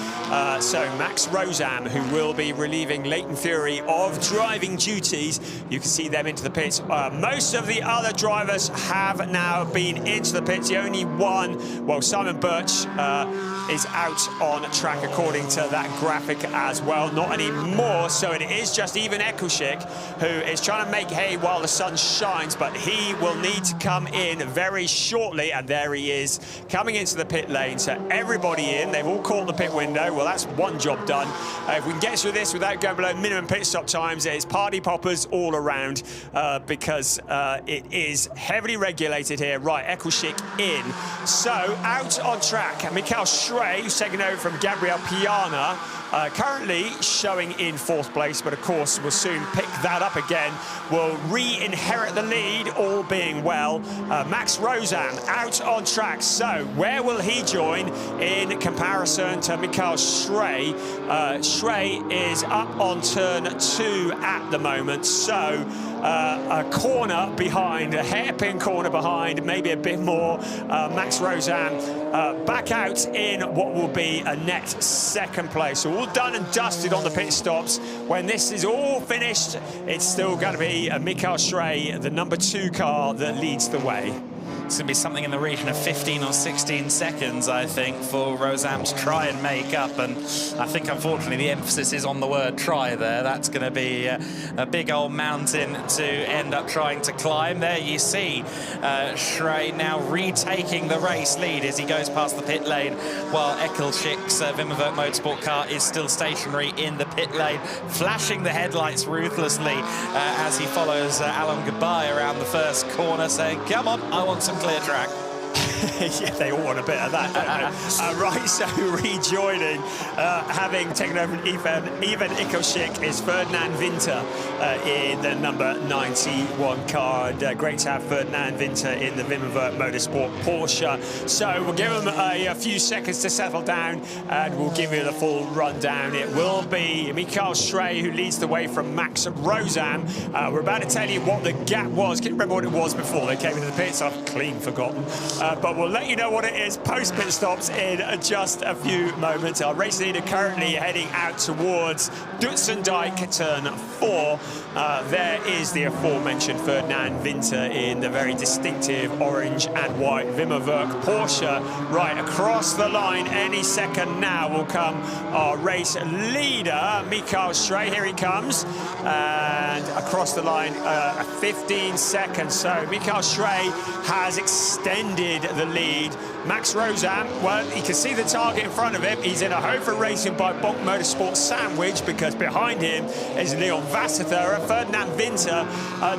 So Max Rosam, who will be relieving Leighton Fury of driving duties. You can see them into the pits. Most of the other drivers have now been into the pits. The only one, well, Simon Birch, is out on track according to that graphic as well. Not anymore, so it is just Ivan Ekushik who is trying to make hay while the sun shines, but he will need to come in very shortly, and there he is coming into the pit lane. So everybody in, they've all caught the pit window. Well, that's one job done. If we can get through this without going below minimum pit stop times, it's party poppers all around, because it is heavily regulated here. Right, Ekushik in. So out on track, Mikhail Stray, who's taken over from Gabriel Piana, currently showing in 4th place, but of course will soon pick that up again. Will re-inherit the lead, all being well. Max Rosam out on track. So where will he join in comparison to Mikhail Stray? Stray is up on turn 2 at the moment. So a corner behind, a hairpin corner behind, maybe a bit more. Max Rosam back out in what will be a net 2nd place. So all done and dusted on the pit stops. When this is all finished, it's still going to be Mikhail Stray, the number 2 car, that leads the way. It's going to be something in the region of 15 or 16 seconds, I think, for Rosam to try and make up. And I think, unfortunately, the emphasis is on the word try there. That's going to be a big old mountain to end up trying to climb. There you see Stray now retaking the race lead as he goes past the pit lane, while Ekelshik's Vimmerwerk Motorsport car is still stationary in the pit lane, flashing the headlights ruthlessly as he follows Alan Gabay around the first corner, saying, come on, I want some clear track. Yeah, they all want a bit of that, don't they? Right, so rejoining, having taken over Ivan Ekushik, is Ferdinand Winter in the number 91 car. And great to have Ferdinand Winter in the Vimmerwerk Motorsport Porsche. So we'll give him a few seconds to settle down, and we'll give you the full rundown. It will be Mikhail Stray who leads the way from Max Rosam. We're about to tell you what the gap was. Can you remember what it was before they came into the pits? I've clean forgotten. But we'll let you know what it is post pit stops in just a few moments. Our race leader currently heading out towards Dutzendijk turn 4. There is the aforementioned Ferdinand Winter in the very distinctive orange and white Vimmerwerk Porsche. Right across the line, any second now will come our race leader, Mikhail Stray. Here he comes, and across the line, 15 seconds. So Mikhail Stray has extended the lead. Max Rosam, well, you can see the target in front of him. He's in a Hofer Racing by Bonk Motorsport sandwich, because behind him is Leon Vassether Wasserthura. Ferdinand Winter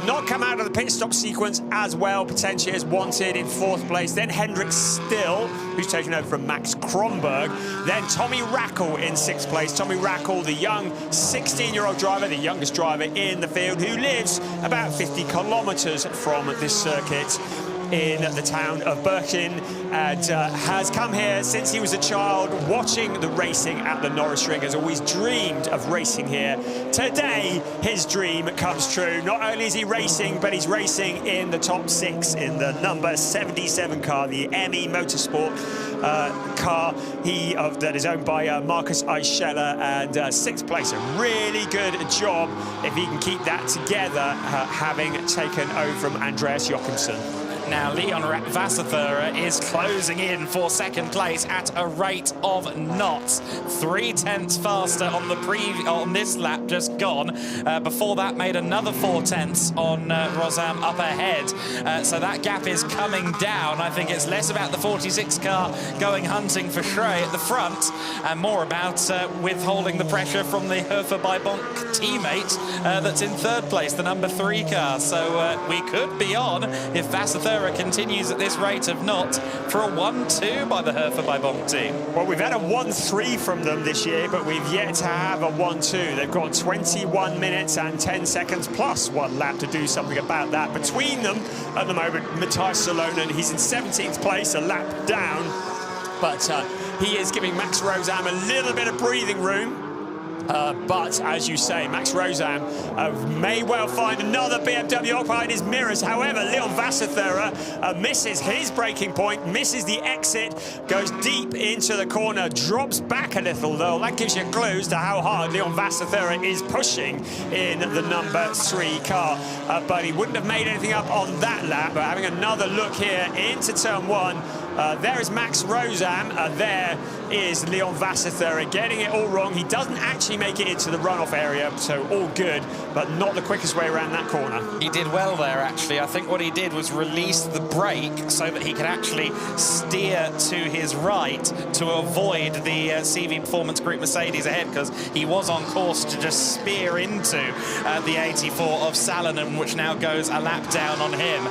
not come out of the pit stop sequence as well, potentially as wanted, in 4th place. Then Hendrik Still, who's taken over from Max Kronberg. Then Tommy Rackle in 6th place. Tommy Rackle, the young 16-year-old driver, the youngest driver in the field, who lives about 50 kilometres from this circuit in the town of Birkin, and has come here since he was a child, watching the racing at the Norisring, has always dreamed of racing here. Today, his dream comes true. Not only is he racing, but he's racing in the top 6 in the number 77 car, the ME Motorsport car that is owned by Marcus Eicheler, and 6th place. A really good job if he can keep that together, having taken over from Andreas Jochimsen. Now, Leon Wasserthura is closing in for 2nd place at a rate of knots. 3/10 faster on this lap just gone. Before that, made another 4/10 on Rosam up ahead. So that gap is coming down. I think it's less about the 46 car going hunting for Schrey at the front, and more about withholding the pressure from the Hofer by Bonk teammate that's in 3rd place, the number 3 car. So we could be on, if Wasserthura continues at this rate of knot, for a 1-2 by the Hofer by Bonk team. Well, we've had a 1-3 from them this year, but we've yet to have a 1-2. They've got 21 minutes and 10 seconds plus 1 lap to do something about that. Between them at the moment, Matthias Salonen, he's in 17th place, a lap down, but he is giving Max Rosam a little bit of breathing room. But, as you say, Max Rosam may well find another BMW occupying his mirrors. However, Leon Wasserthura misses his braking point, misses the exit, goes deep into the corner, drops back a little, though. That gives you clues to how hard Leon Wasserthura is pushing in the number 3 car. But he wouldn't have made anything up on that lap. But having another look here into turn 1, there is Max Rosam, there is Leon Wasserthura, getting it all wrong. He doesn't actually make it into the runoff area, so all good, but not the quickest way around that corner. He did well there, actually. I think what he did was release the brake so that he could actually steer to his right to avoid the CV Performance Group Mercedes ahead, because he was on course to just spear into the 84 of Salonen, which now goes a lap down on him.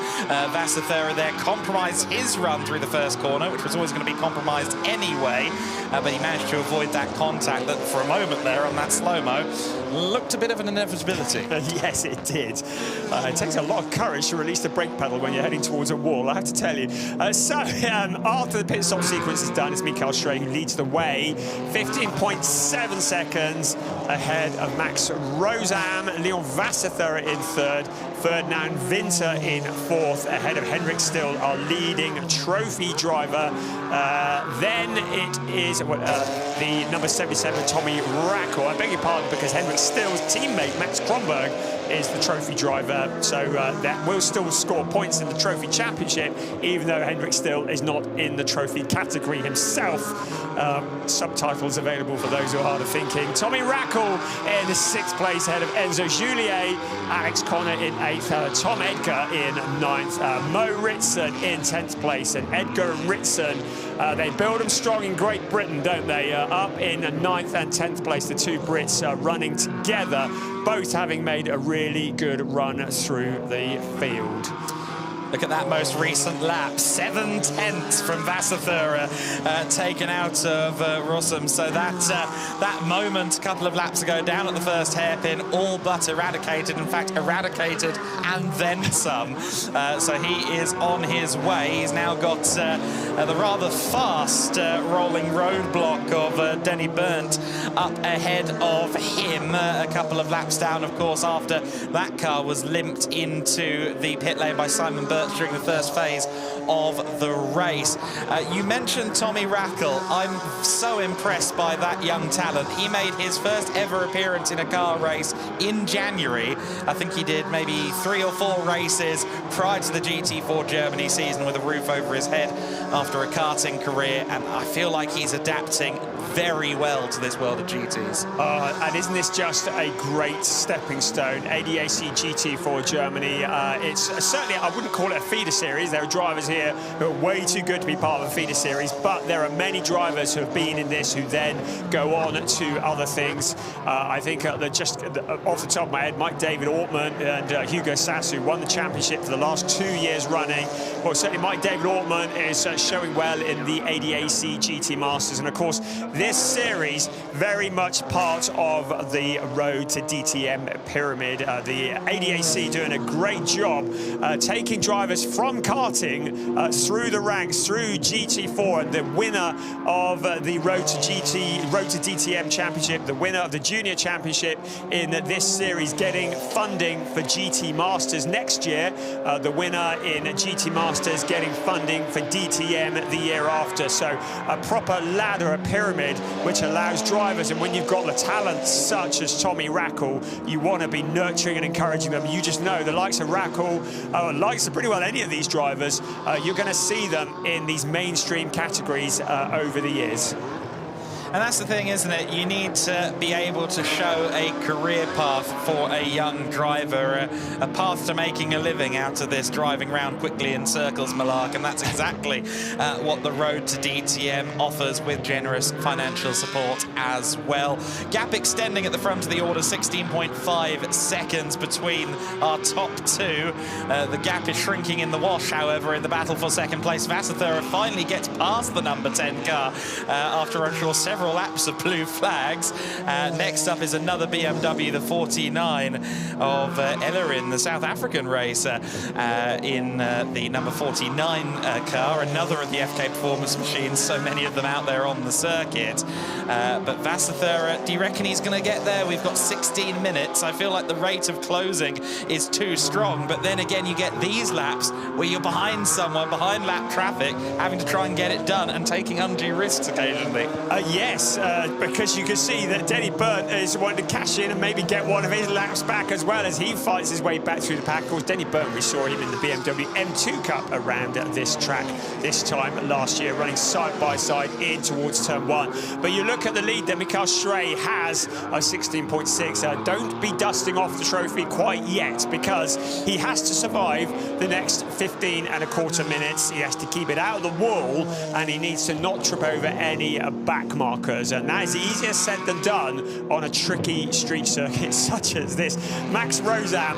Wasserthura there compromised his run through the first corner, which was always going to be compromised anyway, but he managed to avoid that contact that for a moment there on that slow-mo looked a bit of an inevitability. Yes, it did. It takes a lot of courage to release the brake pedal when you're heading towards a wall, I have to tell you. After the pit stop sequence is done, it's Mikael Schrey who leads the way. 15.7 seconds ahead of Max Rosam. Leon Wasserthura in 3rd. Ferdinand Winter in 4th, ahead of Hendrik Still, our leading trophy driver. Then it is the number 77, Tommy Rackle. I beg your pardon, because Hendrik Still's teammate, Max Kronberg, is the trophy driver, so that will still score points in the trophy championship, even though Hendrik Still is not in the trophy category himself. Subtitles available for those who are hard of thinking. Tommy Rackle in 6th place, ahead of Enzo Juliet, Alex Connor in 8th, Tom Edgar in 9th, Mo Ritson in 10th place, and Edgar and Ritson, they build them strong in Great Britain, don't they? Up in 9th and 10th place, the 2 Brits running together, both having made a really good run through the field. Look at that most recent lap, 7/10 from Wasserthura taken out of Rossum. So that moment a couple of laps ago down at the first hairpin, all but eradicated. In fact, eradicated and then some. So he is on his way. He's now got the rather fast rolling roadblock of Denny Berndt up ahead of him. A couple of laps down, of course, after that car was limped into the pit lane by Simon Burt during the first phase of the race. You mentioned Tommy Rackle. I'm so impressed by that young talent. He made his first ever appearance in a car race in January. I think he did maybe 3 or 4 races prior to the GT4 Germany season with a roof over his head after a karting career, and I feel like he's adapting very well to this world of GTs. And isn't this just a great stepping stone? ADAC GT4 Germany, it's certainly, I wouldn't call it a feeder series. There are drivers here who are way too good to be part of a feeder series, but there are many drivers who have been in this who then go on to other things. I think just off the top of my head, Mike David Ortman and Hugo Sass, who won the championship for the last 2 years running. Well, certainly Mike David Ortman is showing well in the ADAC GT Masters. And of course, this series very much part of the road to DTM pyramid. The ADAC doing a great job taking drivers from karting through the ranks, through GT4, and the winner of the Road to DTM Championship, the winner of the Junior Championship in this series, getting funding for GT Masters next year. The winner in GT Masters getting funding for DTM the year after. So a proper ladder, a pyramid, which allows drivers, and when you've got the talent such as Tommy Rackle, you want to be nurturing and encouraging them. You just know the likes of Rackle, likes of pretty well any of these drivers, you're going to see them in these mainstream categories over the years. And that's the thing, isn't it? You need to be able to show a career path for a young driver, a path to making a living out of this driving around quickly in circles malark, and that's exactly what the Road to DTM offers, with generous financial support as well. Gap extending at the front of the order, 16.5 seconds between our top two. The gap is shrinking in the wash, however, in the battle for second place. Vasserthura finally gets past the number 10 car after, I'm sure, several laps of blue flags. Next up is another BMW, the 49 of Ellerin, the South African racer, in the number 49 car, another of the FK Performance machines, so many of them out there on the circuit. But Vasserthura, do you reckon he's going to get there? We've got 16 minutes. I feel like the rate of closing is too strong, but then again, you get these laps where you're behind someone, behind lap traffic, having to try and get it done and taking undue risks occasionally. Yes, because you can see that Denny Byrne is wanting to cash in and maybe get one of his laps back as well as he fights his way back through the pack. Of course, Denny Byrne, we saw him in the BMW M2 Cup around this track this time last year, running side by side in towards turn one. But you look at the lead that Mikael Schrey has, 16.6. Don't be dusting off the trophy quite yet, because he has to survive the next 15.25 minutes. He has to keep it out of the wall, and he needs to not trip over any back markers, and that is easier said than done on a tricky street circuit such as this. Max Rosam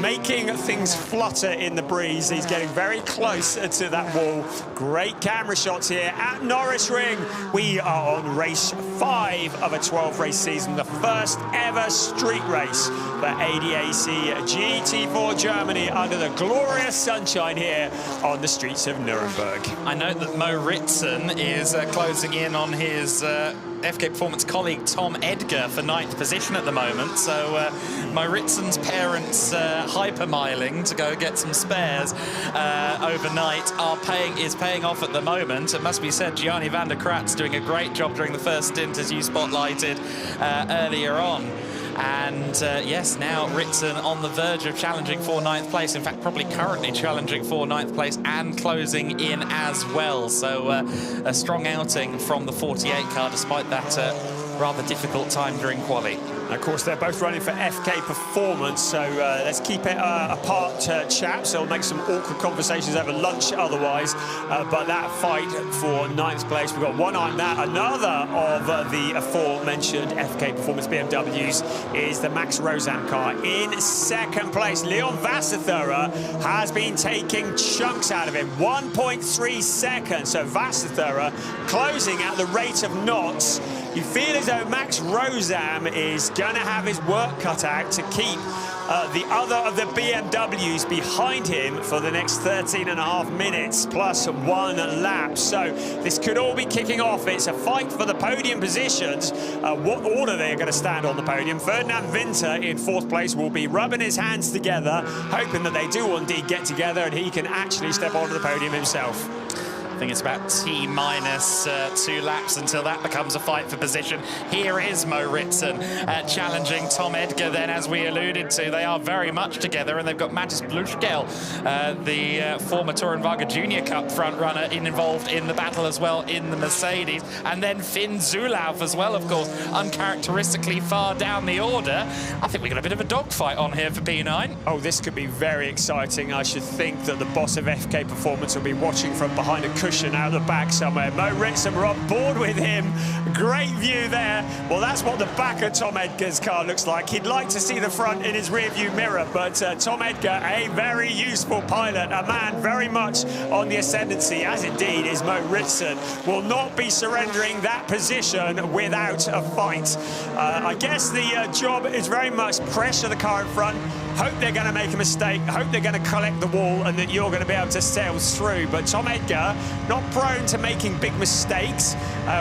making things flutter in the breeze. He's getting very close to that wall. Great camera shots here at Norisring. We are on race 5 of a 12-race season, the first ever street race for ADAC GT4 Germany under the glorious sunshine here on the streets of Nuremberg. I know that Mo Ritson is closing in on his FK Performance colleague Tom Edgar for 9th position at the moment, so Mo Ritson's parents hypermiling to go get some spares overnight is paying off at the moment. It must be said, Gianni van der Kratz doing a great job during the first stint, as you spotlighted earlier on. And yes, now Ritson on the verge of challenging for 9th place. In fact, probably currently challenging for 9th place and closing in as well. So a strong outing from the 48 car, despite that rather difficult time during quali. Of course, they're both running for FK Performance, so let's keep it apart, chaps. It'll make some awkward conversations over lunch otherwise. But that fight for 9th place, we've got one eye on that. Another of the aforementioned FK Performance BMWs is the Max Rosam car in 2nd place. Leon Vasserthura has been taking chunks out of him, 1.3 seconds. So Vasserthura closing at the rate of knots. You feel as though Max Rosam is going to have his work cut out to keep the other of the BMWs behind him for the next 13.5 minutes plus 1 lap. So this could all be kicking off. It's a fight for the podium positions. What order they're going to stand on the podium. Ferdinand Winter in 4th place will be rubbing his hands together, hoping that they do indeed get together and he can actually step onto the podium himself. think it's about T-minus 2 laps until that becomes a fight for position. Here is Mo Ritson challenging Tom Edgar then, as we alluded to. They are very much together, and they've got Matis Bluschkel, the former Tourenwagen Junior Cup front runner, involved in the battle as well in the Mercedes. And then Finn Zulauf as well, of course, uncharacteristically far down the order. I think we got a bit of a dogfight on here for P9. Oh, this could be very exciting. I should think that the boss of FK Performance will be watching from behind a cushion out the back somewhere. Mo Ritson, we're on board with him. Great view there. Well, that's what the back of Tom Edgar's car looks like. He'd like to see the front in his rearview mirror, but Tom Edgar, a very useful pilot, a man very much on the ascendancy, as indeed is Mo Ritson, will not be surrendering that position without a fight. I guess the job is very much pressure the car in front, hope they're going to make a mistake, hope they're going to collect the wall and that you're going to be able to sail through. But Tom Edgar, not prone to making big mistakes.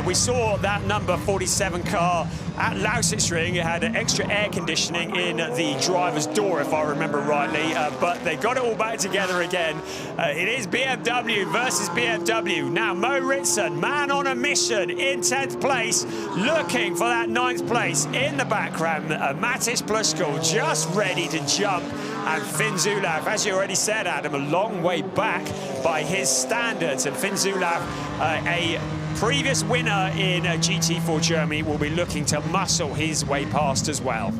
We saw that number 47 car at Norisring. It had extra air conditioning in the driver's door, if I remember rightly, but they got it all back together again. It is BMW versus BMW. Now, Mo Ritson, man on a mission, in 10th place, looking for that 9th place. In the background, Matis Bluschkel just ready to jump. And Finn Zulauf, as you already said, Adam, a long way back by his standards. And Finn Zulauf, a previous winner in GT4 Germany, will be looking to muscle his way past as well.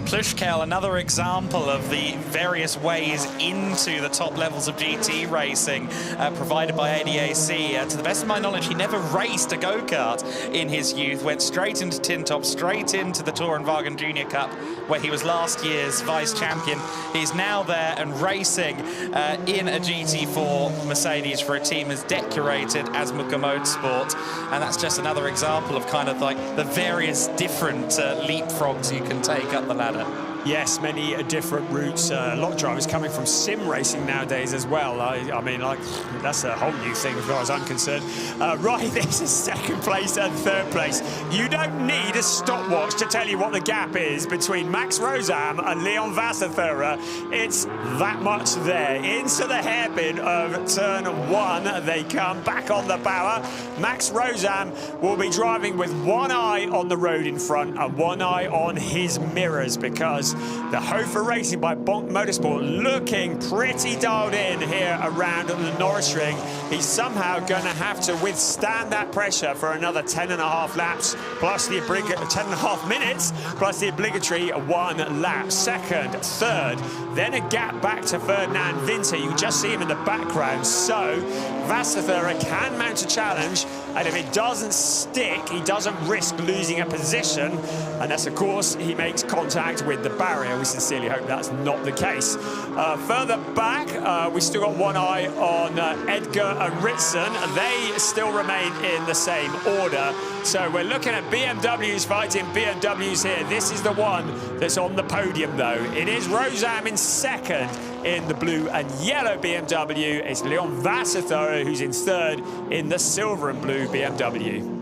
Bluschkel, another example of the various ways into the top levels of GT racing provided by ADAC. To the best of my knowledge, he never raced a go-kart in his youth, went straight into Tin Top, straight into the Tourenwagen Junior Cup, where he was last year's vice champion. He's now there and racing in a GT4 Mercedes for a team as decorated as Motorsports. And that's just another example of kind of like the various different leapfrogs you can take up the ladder. Yes, many different routes. A lot of drivers coming from sim racing nowadays as well. I mean, like, that's a whole new thing as far as I'm concerned. Right, this is 2nd place and 3rd place. You don't need a stopwatch to tell you what the gap is between Max Rosam and Leon Wasserthurer. It's that much there. Into the hairpin of turn 1 they come, back on the power. Max Rosam will be driving with one eye on the road in front and one eye on his mirrors, because the Hofer Racing by Bonk Motorsport looking pretty dialed in here around the Norisring. He's somehow going to have to withstand that pressure for another 10.5 laps, plus the 10.5 minutes, plus the obligatory 1 lap. 2nd, 3rd, then a gap back to Ferdinand Winter. You can just see him in the background. So Wasserthurer can mount a challenge, and if it doesn't stick, he doesn't risk losing a position, unless, of course, he makes contact with the barrier. We sincerely hope that's not the case. Further back, we still got one eye on Edgar and Ritson. They still remain in the same order. So we're looking at BMWs fighting BMWs here. This is the one that's on the podium, though. It is Rosam in 2nd in the blue and yellow BMW. It's Leon Wasserthurer who's in 3rd in the silver and blue BMW.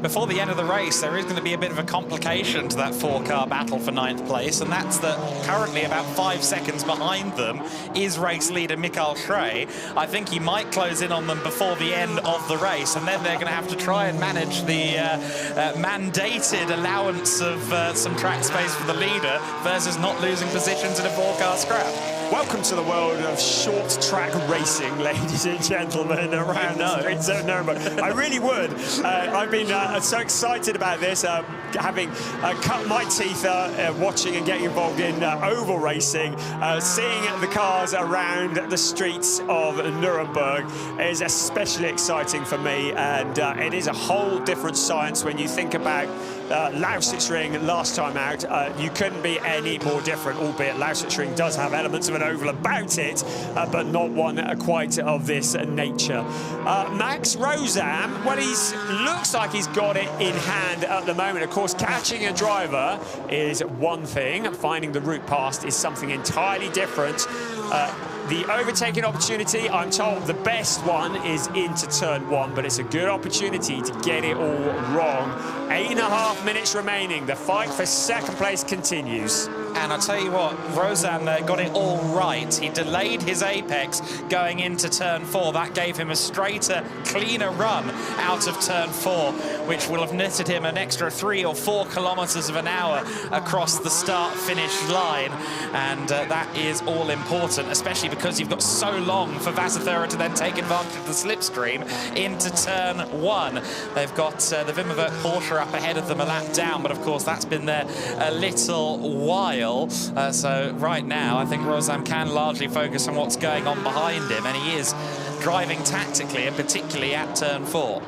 Before the end of the race, there is going to be a bit of a complication to that 4-car battle for 9th place, and that's that currently about 5 seconds behind them is race leader Mikael Schrey. I think he might close in on them before the end of the race, and then they're going to have to try and manage the mandated allowance of some track space for the leader versus not losing positions in a 4-car scrap. Welcome to the world of short track racing, ladies and gentlemen, around the streets of Nuremberg. I really would. I've been so excited about this, having cut my teeth watching and getting involved in oval racing. Seeing the cars around the streets of Nuremberg is especially exciting for me, and it is a whole different science when you think about Norisring last time out. You couldn't be any more different, albeit Norisring does have elements of an oval about it, but not one quite of this nature. Max Rosam, well, looks like he's got it in hand at the moment. Of course, catching a driver is one thing. Finding the route past is something entirely different. The overtaking opportunity, I'm told the best one is into turn 1, but it's a good opportunity to get it all wrong. 8.5 minutes remaining. The fight for 2nd place continues. And I'll tell you what, Rozan there got it all right. He delayed his apex going into turn 4. That gave him a straighter, cleaner run out of turn 4, which will have netted him an extra 3 or 4 kilometers of an hour across the start-finish line. And that is all important, especially because you've got so long for Vasserthura to then take advantage of the slipstream into turn 1. They've got the Wimmerwerk Porsche up ahead of them, a lap down, but of course that's been there a little while. So right now I think Rozan can largely focus on what's going on behind him, and he is driving tactically, and particularly at turn 4.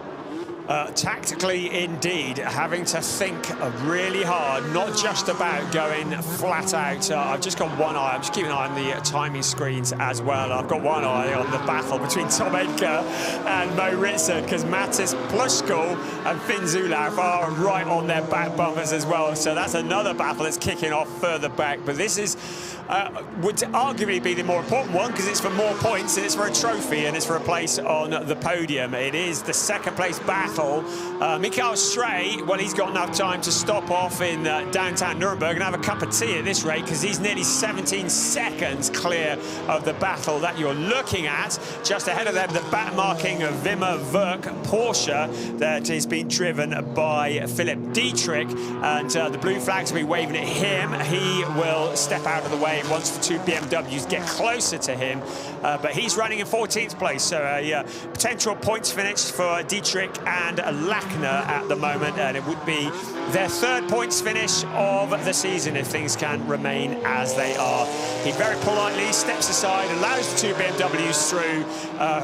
Tactically indeed, having to think really hard, not just about going flat out. I've just got one eye, I'm just keeping an eye on the timing screens as well. I've got one eye on the battle between Tom Edgar and Mo Ritson, because Mattis Plushko and Finn Zulauf are right on their back bumpers as well. So that's another battle that's kicking off further back. But this is would arguably be the more important one, because it's for more points and it's for a trophy and it's for a place on the podium. It is the second place battle. Mikael Stray, well, he's got enough time to stop off in downtown Nuremberg and have a cup of tea at this rate, because he's nearly 17 seconds clear of the battle that you're looking at. Just ahead of them, the back marking of Wimmerwerk Porsche that is being driven by Philip Dietrich, and the blue flags will be waving at him. He will step out of the way once the two BMWs get closer to him, but he's running in 14th place, so potential points finish for Dietrich and Lachner at the moment, and it would be their 3rd points finish of the season if things can remain as they are. He very politely steps aside, allows the two BMWs through,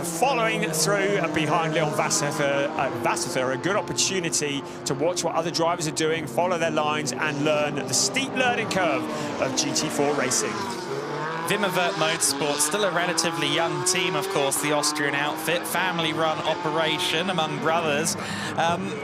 following through behind Leon Vasserthura. A good opportunity to watch what other drivers are doing, follow their lines and learn the steep learning curve of GT4 racing. Wimmerwerk Motorsports, still a relatively young team, of course, the Austrian outfit, family-run operation among brothers.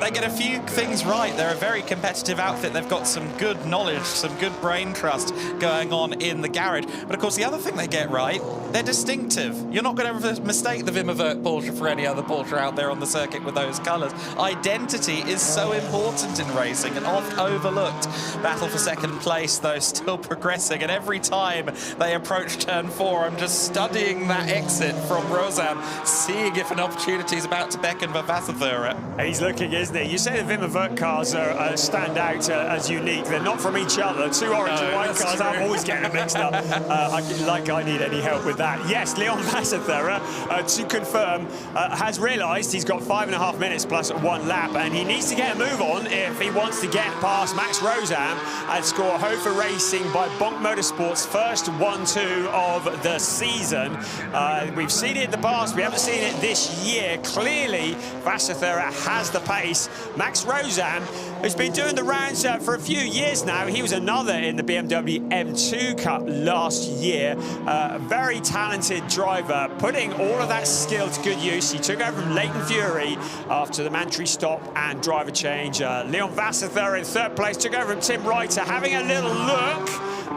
They get a few things right. They're a very competitive outfit. They've got some good knowledge, some good brain trust going on in the garage. But, of course, the other thing they get right, they're distinctive. You're not going to mistake the Wimmerwerk Porsche for any other Porsche out there on the circuit with those colours. Identity is so important in racing and oft overlooked. Battle for second place, though, still progressing. And every time they approach turn 4, I'm just studying that exit from Rozan, seeing if an opportunity is about to beckon for Vasserthura. He's looking, isn't he? You say the Wimmerwerk cars stand out as unique. They're not from each other. Two orange and white cars, true. I'm always getting them mixed up. I need any help with that. Yes, Leon Vasserthura, to confirm, has realised he's got 5.5 minutes plus 1 lap, and he needs to get a move on if he wants to get past Max Rozan and score Hofer Racing by Bonk Motorsports' first 1-2 of the season. We've seen it in the past, we haven't seen it this year. Clearly, Vasserthura has the pace. Max Rozan, who's been doing the rounds for a few years now, he was another in the BMW M2 Cup last year. Very talented driver, putting all of that skill to good use. He took over from Leighton Fury after the mandatory stop and driver change. Leon Vasserthura in 3rd place, took over from Tim Reiter, having a little look,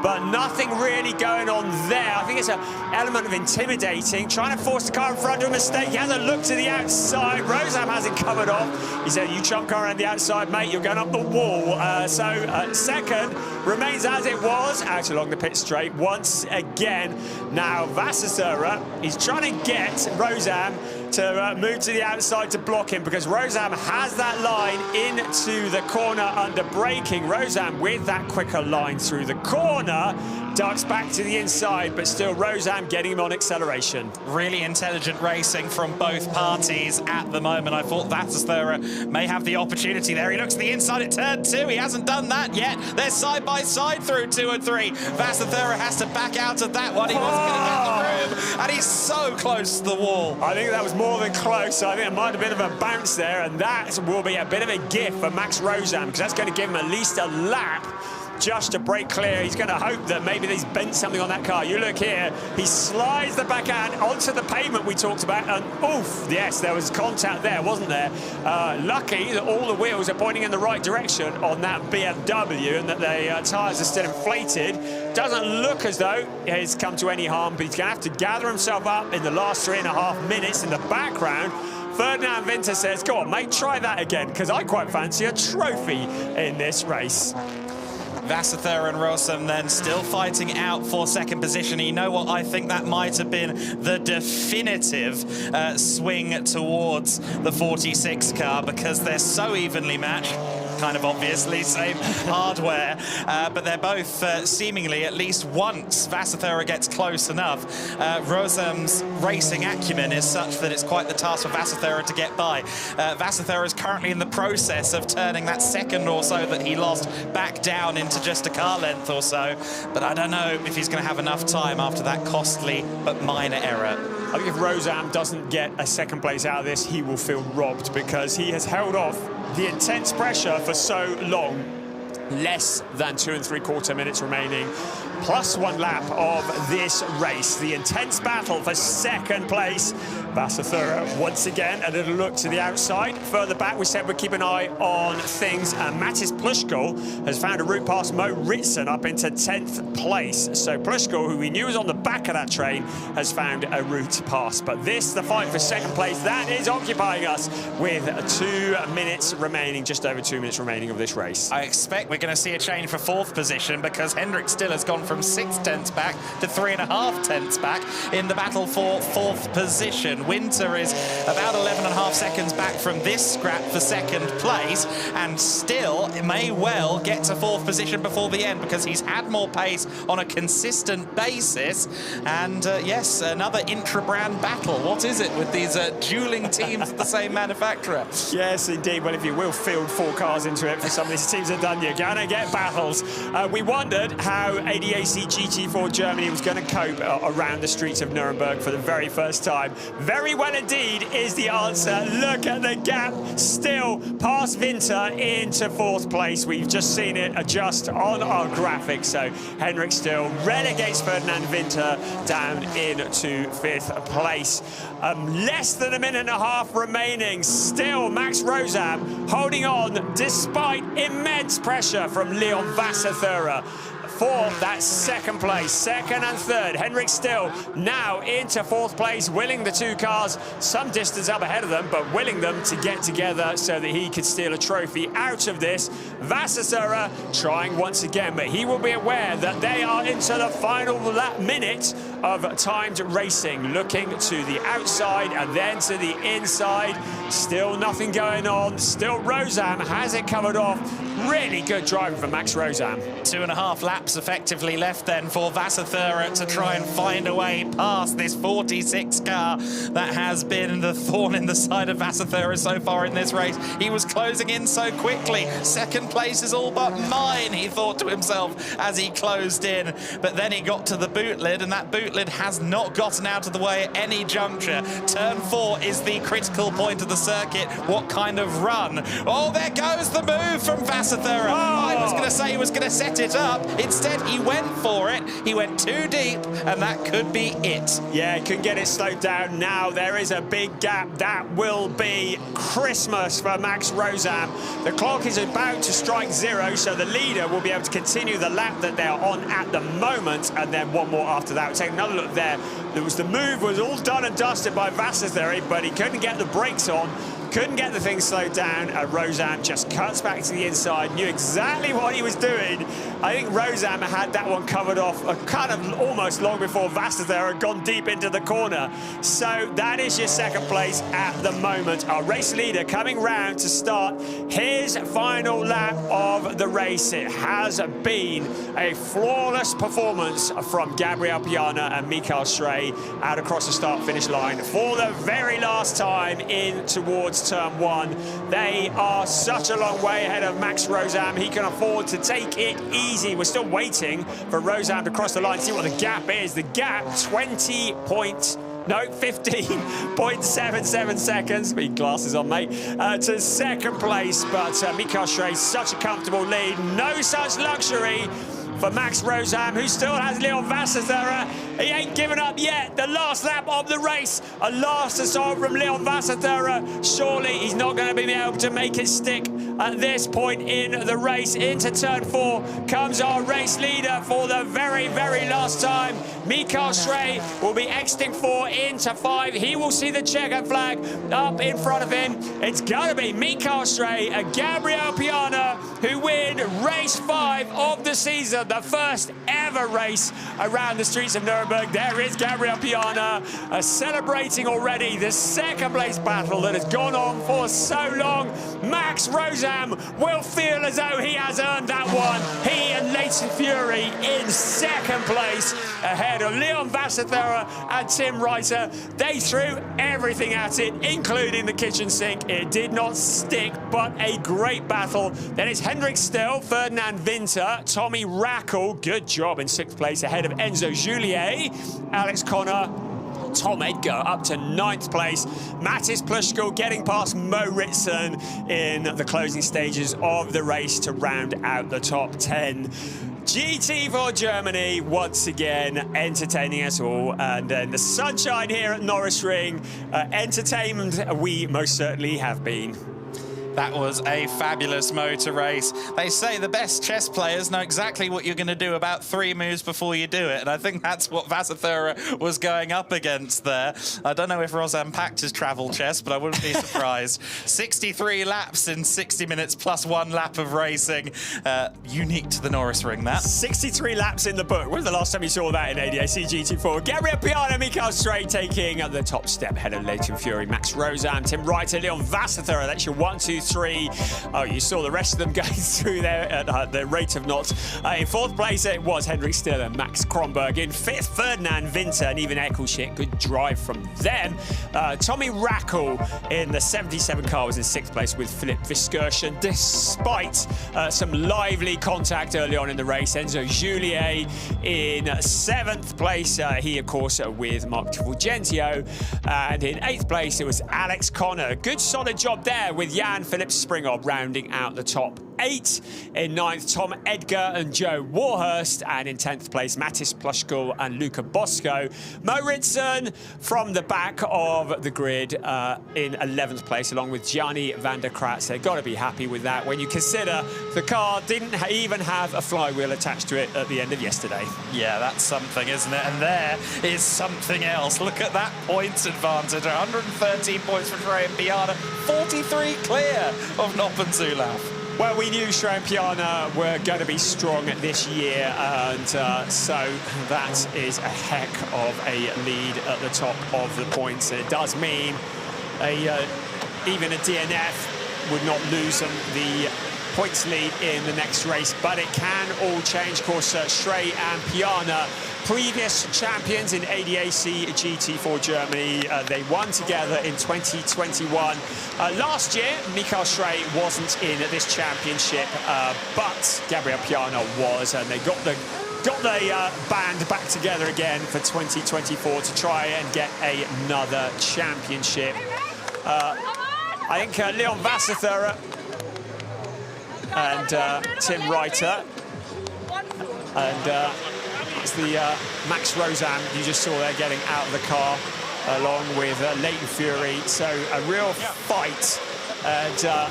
but nothing really going on there. I think it's an element of intimidating, trying to force the car in front of a mistake. He hasn't looked to the outside. Rozan hasn't covered off. He said, you chump car around the outside, mate, you're going up the wall. Second remains as it was, out along the pit straight once again. Now, Vasserthura, he's trying to get Rozan to move to the outside to block him, because Rozan has that line into the corner under braking. Rozan with that quicker line through the corner, ducks back to the inside, but still Rozan getting him on acceleration. Really Intelligent racing from both parties at the moment. I thought Vasserthura may have the opportunity there. He looks to the inside at turn 2. He hasn't done that yet. They're side by side through 2 and 3. Vasserthura has to back out of that one. He wasn't going to get the room, and he's so close to the wall. I think that was more than close. I think it might have been a bit of a bounce there, and that will be a bit of a gift for Max Rozan, because that's going to give him at least a lap just to break clear. He's going to hope that maybe he's bent something on that car. You look here, he slides the backhand onto the pavement we talked about, and oof, yes, there was contact there, wasn't there? Lucky that all the wheels are pointing in the right direction on that BMW, and that the tyres are still inflated. Doesn't look as though he's come to any harm, but he's going to have to gather himself up in the last 3.5 minutes. In the background, Ferdinand Winter says, go on, mate, try that again, because I quite fancy a trophy in this race. Vasser and Rosam then still fighting out for second position. You know what? I think that might have been the definitive swing towards the 46 car, because they're so evenly matched. Kind of obviously same hardware, but they're both seemingly, at least once Vasser gets close enough. Rosam's racing acumen is such that it's quite the task for Vasser to get by. Vasser is currently in the process of turning that second or so that he lost back down into just a car length or so, but I don't know if he's going to have enough time after that costly but minor error. I think if Rosam doesn't get a second place out of this, he will feel robbed, because he has held off the intense pressure for so long. Less than 2 3/4 minutes remaining, plus 1 lap of this race. The intense battle for second place. Vasser once again a little look to the outside. Further back, we said we'd keep an eye on things. Mattis Plushko has found a route past Mo Ritson up into 10th place. So Plushko, who we knew was on the back of that train, has found a route past. But this, the fight for second place, that is occupying us with 2 minutes remaining, just over 2 minutes remaining of this race. I expect we're going to see a change for 4th position, because Hendrick still has gone from 6 tenths back to 3.5 tenths back in the battle for 4th position. Winter is about 11.5 seconds back from this scrap for second place, and still may well get to 4th position before the end, because he's had more pace on a consistent basis. And yes, another intra-brand battle. What is it with these dueling teams of the same manufacturer? Yes, indeed. Well, if you will field 4 cars into it for some of these teams have done, you're going to get battles. We wondered how ADAC GT4 Germany was going to cope around the streets of Nuremberg for the very first time. Very well indeed is the answer. Look at the gap still past Winter into 4th place. We've just seen it adjust on our graphics. So Henrik still relegates Ferdinand Winter down into 5th place. Less than a minute and a half remaining. Still Max Rosam holding on despite immense pressure from Leon Vasser for that second place. Second and third, Henrik still now into 4th place, willing the 2 cars some distance up ahead of them, but willing them to get together so that he could steal a trophy out of this. Vasser trying once again, but he will be aware that they are into the final minute of timed racing, looking to the outside and then to the inside. Still nothing going on. Still Rosam has it covered off. Really good driving for Max Rosam. 2.5 laps effectively left then for Vasser to try and find a way past this 46 car that has been the thorn in the side of Vasser so far in this race. He was closing in so quickly. Second place is all but mine, he thought to himself as he closed in. But then he got to the boot lid, and that boot lid has not gotten out of the way at any juncture. Turn 4 is the critical point of the circuit. What kind of run? Oh, there goes the move from Vasser. I was going to say he was going to set it up. Instead, he went for it. He went too deep, and that could be it. Yeah, couldn't get it slowed down. Now there is a big gap. That will be Christmas for Max Rosam. The clock is about to strike 0, so the leader will be able to continue the lap that they're on at the moment, and then one more after that. We'll take another look there. The move was all done and dusted by Vasser, but he couldn't get the brakes on. Couldn't get the thing slowed down. Rosam just cuts back to the inside, knew exactly what he was doing. I think Rosam had that one covered off kind of almost long before Vasser had gone deep into the corner. So that is your second place at the moment. Our race leader coming round to start his final lap of the race. It has been a flawless performance from Gabriel Piana and Mikael Schrey out across the start-finish line for the very last time in towards turn 1. They are such a long way ahead of Max Rosam. He can afford to take it easy. We're still waiting for Rosam to cross the line, see what the gap is. The gap, 15.77 seconds. Be glasses on, mate. To second place, but Mikael Schrey, such a comfortable lead. No such luxury for Max Rosam, who still has Leon Vasser. He ain't given up yet. The last lap of the race. A last assault from Leon Vasser. Surely he's not going to be able to make it stick at this point in the race. Into turn 4 comes our race leader for the very, very last time. Mikael Schrey will be exiting 4 into 5. He will see the checkered flag up in front of him. It's going to be Mikael Schrey and Gabriel Piana who win race 5 of the season, the first ever race around the streets of Nuremberg. There is Gabriel Piana celebrating already the second place battle that has gone on for so long. Max Rosam will feel as though he has earned that one. He and Leighton Fury in second place ahead of Leon Vassathera and Tim Reiter. They threw everything at it, including the kitchen sink. It did not stick, but a great battle. Then it's Hendrik Still, Ferdinand Winter, Tommy Rackle, good job in 6th place ahead of Enzo Julier, Alex Connor, Tom Edgar up to 9th place. Mattis Plushko getting past Mo Ritson in the closing stages of the race to round out the top 10. GT4 Germany once again entertaining us all, and then the sunshine here at Norisring. Entertainment we most certainly have been. That was a fabulous motor race. They say the best chess players know exactly what you're going to do about 3 moves before you do it, and I think that's what Vassathera was going up against there. I don't know if Rosam packed his travel chest, but I wouldn't be surprised. 63 laps in 60 minutes plus 1 lap of racing. Unique to the Norisring, that. 63 laps in the book. When was the last time you saw that in ADAC GT4? Gabriel Piana, Mikael Stray taking the top step ahead of Leighton Fury, Max Rosam, Tim Reiter, Leon Vassathera. That's your 1, 2, 3. Oh, you saw the rest of them going through there at the rate of knots. In 4th place, it was Hendrik Still and Max Kronberg. In 5th, Ferdinand Winter and even Eccleshit. Good drive from them. Tommy Rackle in the 77 car was in 6th place with Philip Viskirchen, despite some lively contact early on in the race. Enzo Julier in 7th place. He, of course, with Mark Fulgentio. And in 8th place, it was Alex Connor. Good solid job there with Jan Philip Springer rounding out the top 8. In 9th, Tom Edgar and Joe Warhurst. And in 10th place, Mattis Plushko and Luca Bosco. Mo Ritson from the back of the grid in 11th place, along with Gianni van der Kratz. They've got to be happy with that when you consider the car didn't even have a flywheel attached to it at the end of yesterday. Yeah, that's something, isn't it? And there is something else. Look at that points advantage. 113 points for Trey and Piana, 43 clear of Nopp and Zulaf. Well, we knew Trey and Piana were going to be strong this year, and so that is a heck of a lead at the top of the points. It does mean even a DNF would not lose them the points lead in the next race, but it can all change. Of course, Trey and Piana, previous champions in ADAC GT4 Germany. They won together in 2021. Last year, Mikael Stray wasn't in this championship, but Gabriel Piana was, and they got the band back together again for 2024 to try and get another championship. I think Leon Vassathera and Tim Reiter, and it's the Max Rosam you just saw there getting out of the car, along with Leighton Fury. So a real fight, and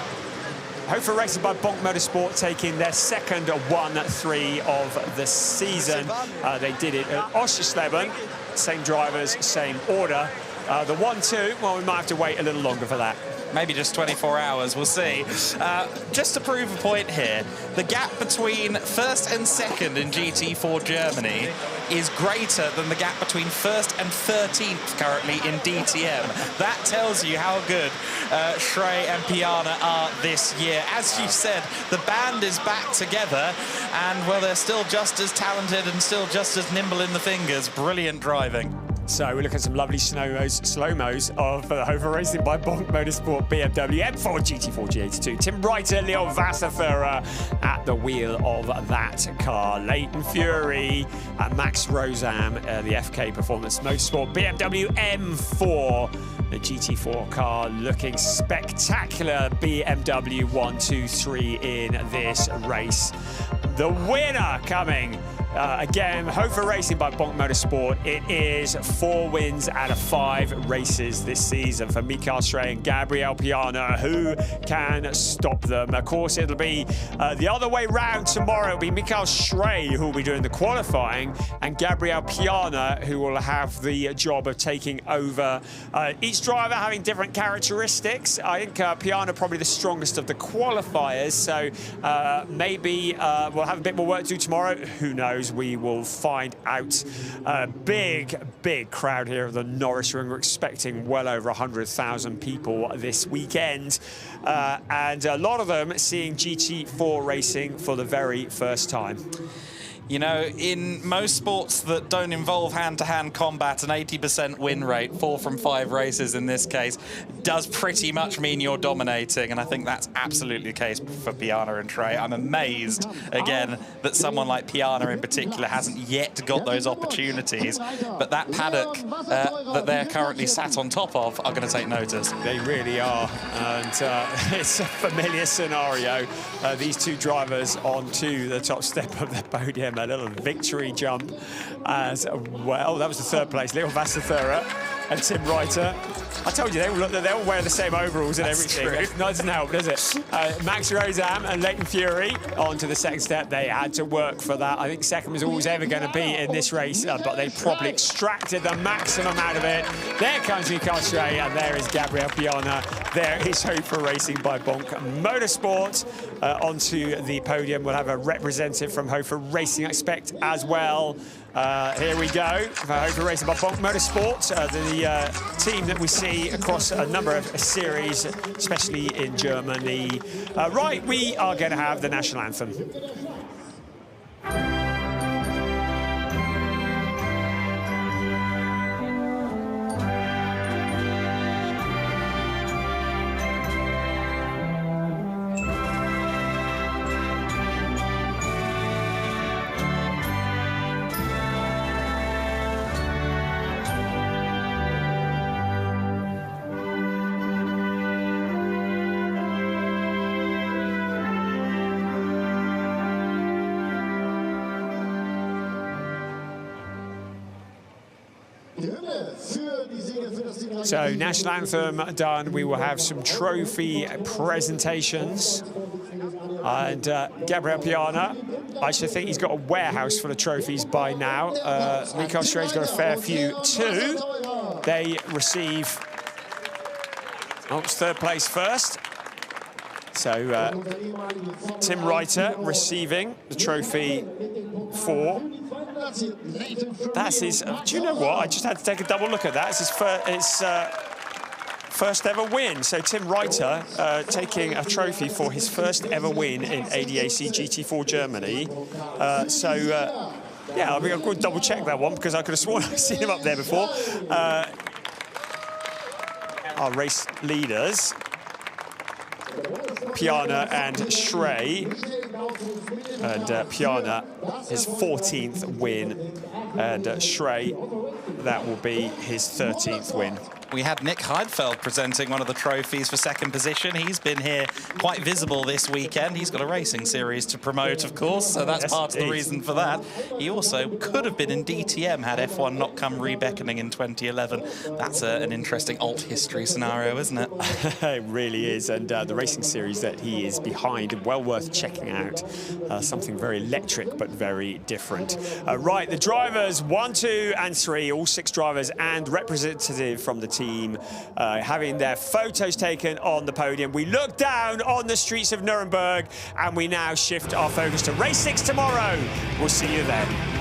Hofer Racing by Bonk Motorsport taking their second 1-3 of the season. They did it at Oschersleben, same drivers, same order. The 1-2, well, we might have to wait a little longer for that. Maybe just 24 hours, we'll see. Just to prove a point here, the gap between 1st and 2nd in GT4 Germany is greater than the gap between 1st and 13th currently in DTM. That tells you how good Shrey and Piana are this year. As you said, the band is back together, and, well, they're still just as talented and still just as nimble in the fingers. Brilliant driving. So we look at some lovely slow-mos of Hofer Racing by Bonk Motorsport BMW M4 GT4 G82. Tim Reiter, Leon Vassathera at the wheel of that car. Leighton Fury and Max Rosam, the FK Performance Motorsport BMW M4. The GT4 car looking spectacular. BMW 1, 2, 3 in this race. The winner coming Again, Hofer Racing by Bonk Motorsport. It is 4 wins out of 5 races this season for Mikael Stray and Gabriel Piana. Who can stop them? Of course, it'll be the other way round tomorrow. It'll be Mikael Stray who will be doing the qualifying, and Gabriel Piana who will have the job of taking over. Each driver having different characteristics. I think Piana probably the strongest of the qualifiers, so maybe we'll have a bit more work to do tomorrow. Who knows? We will find out. Big crowd here at the Norisring. We're expecting well over 100,000 people this weekend, and a lot of them seeing GT4 racing for the very first time. You know, in most sports that don't involve hand-to-hand combat, an 80% win rate, 4 from 5 races in this case, does pretty much mean you're dominating, and I think that's absolutely the case for Piana and Trey. I'm amazed, again, that someone like Piana in particular hasn't yet got those opportunities, but that paddock that they're currently sat on top of are going to take notice. They really are, and it's a familiar scenario. These 2 drivers onto the top step of the podium. A little victory jump as well. That was the 3rd place. Leo Vassathura and Tim Reiter. I told you, they all wear the same overalls and everything. It doesn't help, does it? Max Rozam and Leighton Fury onto the 2nd step. They had to work for that. I think 2nd was always ever going to be in this race, but they probably extracted the maximum out of it. There comes Mikael Stray, and there is Gabriel Piana. There is Hofer Racing by Bonk Motorsport. Onto the podium, we'll have a representative from Hofer Racing, I expect, as well. Here we go for Hofer Racing by Bonk Motorsport, the team that we see across a number of series, especially in Germany. Right, we are going to have the national anthem. So, national anthem done. We will have some trophy presentations. And Gabriel Piana, I should think he's got a warehouse full of trophies by now. Mikael Stray's got a fair few too. They receive, it's 3rd place first. So Tim Reiter receiving the trophy for. That's his. Do you know what? I just had to take a double look at that. It's his first ever win. So Tim Reiter taking a trophy for his first ever win in ADAC GT4 Germany. Yeah, I mean, I've got to double check that one because I could have sworn I've seen him up there before. Our race leaders, Piana and Stray. And Piana, his 14th win, and Stray, that will be his 13th win. We had Nick Heidfeld presenting one of the trophies for 2nd position. He's been here quite visible this weekend. He's got a racing series to promote, of course, so that's part of the reason for that. He also could have been in DTM had F1 not come re-beckoning in 2011. That's an interesting alt history scenario, isn't it? It really is, and the racing series that he is behind, well worth checking out. Something very electric, but very different. Right, the drivers 1, 2, and 3, all 6 drivers and representative from the team having their photos taken on the podium. We look down on the streets of Nuremberg, and we now shift our focus to race 6 tomorrow. We'll see you then.